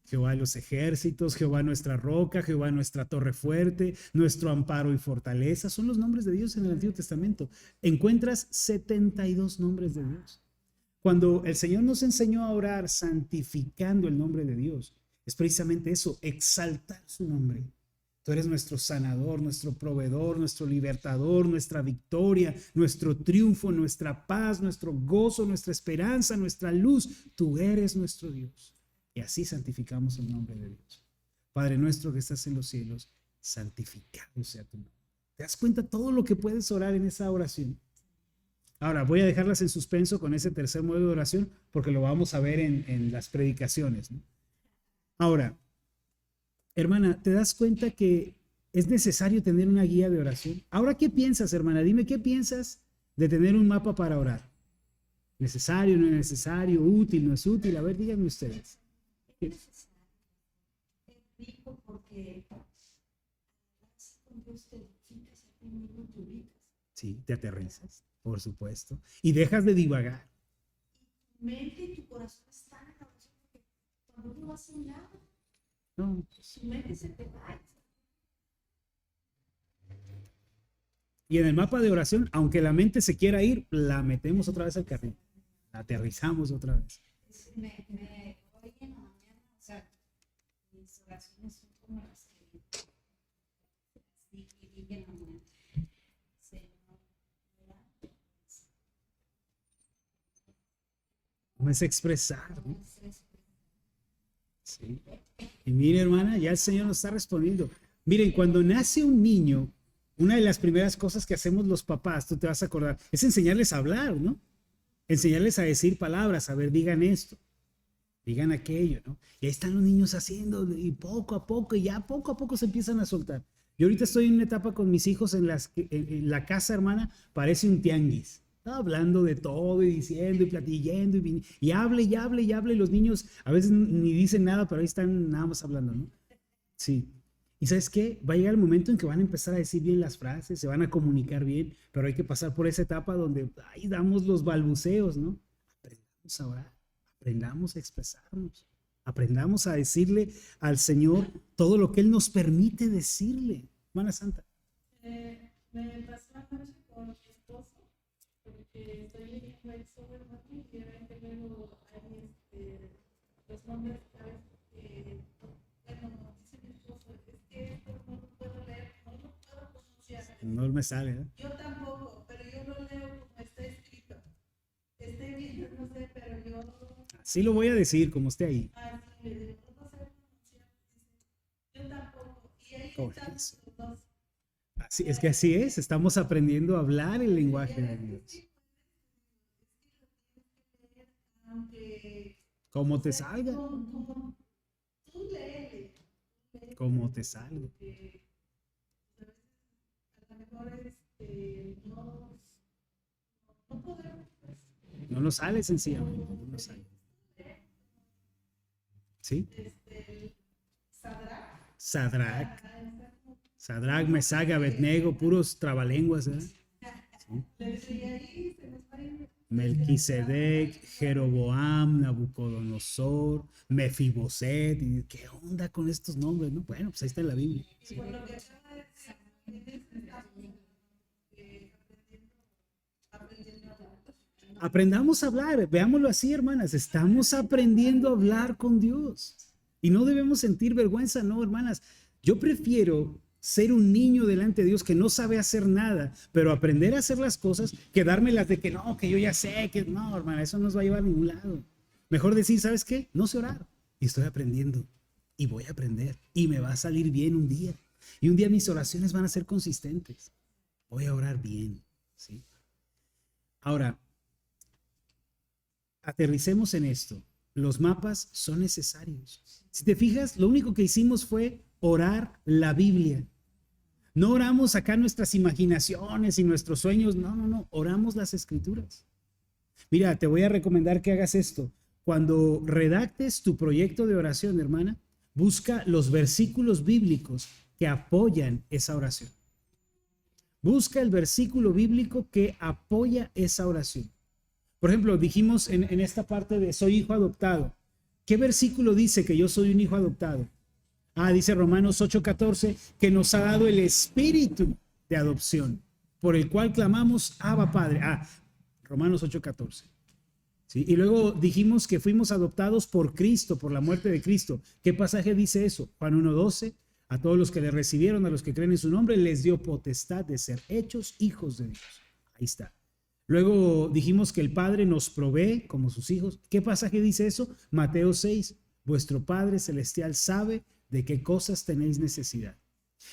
Jehová de los ejércitos, Jehová nuestra roca, Jehová nuestra torre fuerte, nuestro amparo y fortaleza. Son los nombres de Dios en el Antiguo Testamento. Encuentras 72 nombres de Dios. Cuando el Señor nos enseñó a orar santificando el nombre de Dios, es precisamente eso, exaltar su nombre. Tú eres nuestro sanador, nuestro proveedor, nuestro libertador, nuestra victoria, nuestro triunfo, nuestra paz, nuestro gozo, nuestra esperanza, nuestra luz. Tú eres nuestro Dios. Y así santificamos el nombre de Dios. Padre nuestro que estás en los cielos, santificado sea tu nombre. ¿Te das cuenta todo lo que puedes orar en esa oración? Ahora, voy a dejarlas en suspenso con ese tercer modelo de oración porque lo vamos a ver en las predicaciones, ¿no? Ahora, hermana, ¿te das cuenta que es necesario tener una guía de oración? Ahora, ¿qué piensas, hermana? Dime, ¿qué piensas de tener un mapa para orar? ¿Necesario, no es necesario? ¿Útil, no es útil? A ver, díganme ustedes. Es rico porque con Dios te edificas a ti mismo tu vida. Sí, te aterrizas, por supuesto. Y dejas de divagar. Tu mente y tu corazón están en la oración porque cuando uno va a un lado, No. su mente se te va. Y en el mapa de oración, aunque la mente se quiera ir, la metemos otra vez al carril. La aterrizamos otra vez. Hoy en la mañana, o sea, mis oraciones son como las que dije en la mañana. Señor, No es expresar, ¿no? Sí. Y mire, hermana, ya el Señor nos está respondiendo. Miren, cuando nace un niño, una de las primeras cosas que hacemos los papás, tú te vas a acordar, es enseñarles a hablar, ¿no? Enseñarles a decir palabras, a ver, digan esto, digan aquello, ¿no? Y ahí están los niños haciendo, y poco a poco, y ya poco a poco se empiezan a soltar. Yo ahorita estoy en una etapa con mis hijos en en la casa, hermana, parece un tianguis. Está hablando de todo y diciendo y platillando y hable y hable y hable. Y los niños a veces ni dicen nada, pero ahí están nada más hablando, ¿no? Sí. ¿Y sabes qué? Va a llegar el momento en que van a empezar a decir bien las frases, se van a comunicar bien, pero hay que pasar por esa etapa donde ahí damos los balbuceos, ¿no? Aprendamos a orar, aprendamos a expresarnos, aprendamos a decirle al Señor todo lo que Él nos permite decirle. Hermana Santa. me pasó anoche con mi esposo, porque estoy leyendo el sobre y era que luego hay los nombres, ¿sabes? Bueno, dice mi esposo, es que esto no lo puedo leer, no lo puedo pronunciar. No me sale, ¿eh? Yo tampoco, pero yo lo leo como está escrito. Esté bien, no sé, pero yo... Así lo voy a decir, como esté ahí. Así le digo, no sé pronunciar. Yo tampoco. Y ahí Oh, están eso. los dos. Así, es que así es, estamos aprendiendo a hablar el lenguaje de Dios. Aunque... Como te salga, Como tú léele. como te salga. Porque a lo mejor no podemos. No nos sale sencillamente, no nos sale. ¿Sí? Sadrach. Sadrach, Mesach, Abednego, puros trabalenguas, ¿eh? Sí. Melquisedec, Jeroboam, Nabucodonosor, Mefiboset. Y ¿qué onda con estos nombres, no? Bueno, pues ahí está en la Biblia. Sí. Por lo que acaba de decir, aprendiendo a hablar. Aprendamos a hablar, veámoslo así, hermanas, estamos aprendiendo a hablar con Dios y no debemos sentir vergüenza, no, hermanas. Yo prefiero ser un niño delante de Dios que no sabe hacer nada, pero aprender a hacer las cosas que dármelas de que no, que yo ya sé, que no, hermana, eso no nos va a llevar a ningún lado. Mejor decir, ¿sabes qué? No sé orar y estoy aprendiendo y voy a aprender y me va a salir bien un día y un día mis oraciones van a ser consistentes. Voy a orar bien, ¿sí? Ahora, aterricemos en esto. Los mapas son necesarios. Si te fijas, lo único que hicimos fue orar la Biblia. No oramos acá nuestras imaginaciones y nuestros sueños. No. Oramos las escrituras. Mira, te voy a recomendar que hagas esto. Cuando redactes tu proyecto de oración, hermana, busca los versículos bíblicos que apoyan esa oración. Busca el versículo bíblico que apoya esa oración. Por ejemplo, dijimos en esta parte de soy hijo adoptado. ¿Qué versículo dice que yo soy un hijo adoptado? Dice Romanos 8:14, que nos ha dado el espíritu de adopción, por el cual clamamos, Abba Padre. Romanos 8:14. ¿Sí? Y luego dijimos que fuimos adoptados por Cristo, por la muerte de Cristo. ¿Qué pasaje dice eso? Juan 1:12, a todos los que le recibieron, a los que creen en su nombre, les dio potestad de ser hechos hijos de Dios. Ahí está. Luego dijimos que el Padre nos provee como sus hijos. ¿Qué pasaje dice eso? Mateo 6, vuestro Padre Celestial sabe de qué cosas tenéis necesidad.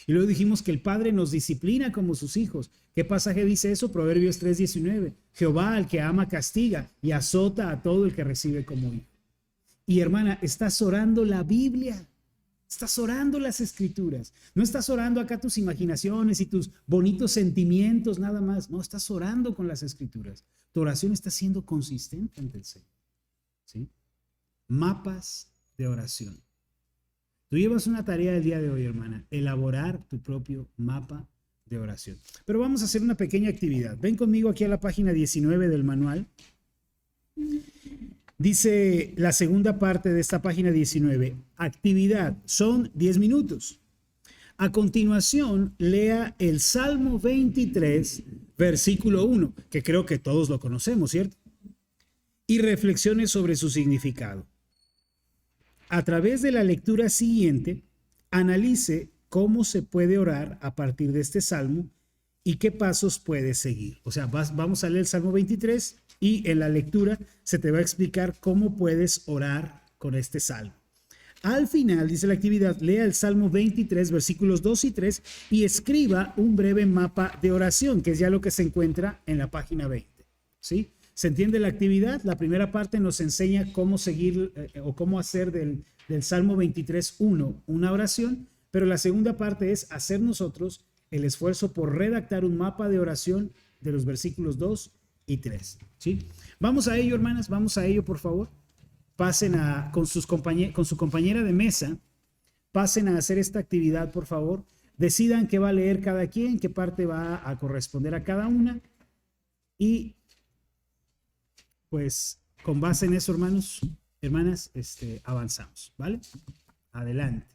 Y luego dijimos que el Padre nos disciplina como sus hijos. ¿Qué pasaje dice eso? Proverbios 3:19. Jehová al que ama castiga y azota a todo el que recibe como hijo. Y hermana, estás orando la Biblia. Estás orando las escrituras. No estás orando acá tus imaginaciones y tus bonitos sentimientos nada más. No, estás orando con las escrituras. Tu oración está siendo consistente ante el Señor. ¿Sí? Mapas de oración. Tú llevas una tarea el día de hoy, hermana, elaborar tu propio mapa de oración. Pero vamos a hacer una pequeña actividad. Ven conmigo aquí a la página 19 del manual. Dice la segunda parte de esta página 19, actividad, son 10 minutos. A continuación, lea el Salmo 23, versículo 1, que creo que todos lo conocemos, ¿cierto? Y reflexione sobre su significado. A través de la lectura siguiente, analice cómo se puede orar a partir de este salmo y qué pasos puedes seguir. O sea, vamos a leer el Salmo 23 y en la lectura se te va a explicar cómo puedes orar con este salmo. Al final, dice la actividad, lea el Salmo 23, versículos 2 y 3 y escriba un breve mapa de oración, que es ya lo que se encuentra en la página 20. ¿Sí? ¿Se entiende la actividad? La primera parte nos enseña cómo seguir o cómo hacer del Salmo 23:1 una oración, pero la segunda parte es hacer nosotros el esfuerzo por redactar un mapa de oración de los versículos 2 y 3. ¿Sí? Vamos a ello, hermanas, vamos a ello, por favor. Pasen con su compañera de mesa, pasen a hacer esta actividad, por favor. Decidan qué va a leer cada quien, qué parte va a corresponder a cada una. Y pues con base en eso, hermanos, hermanas, avanzamos, ¿vale? Adelante.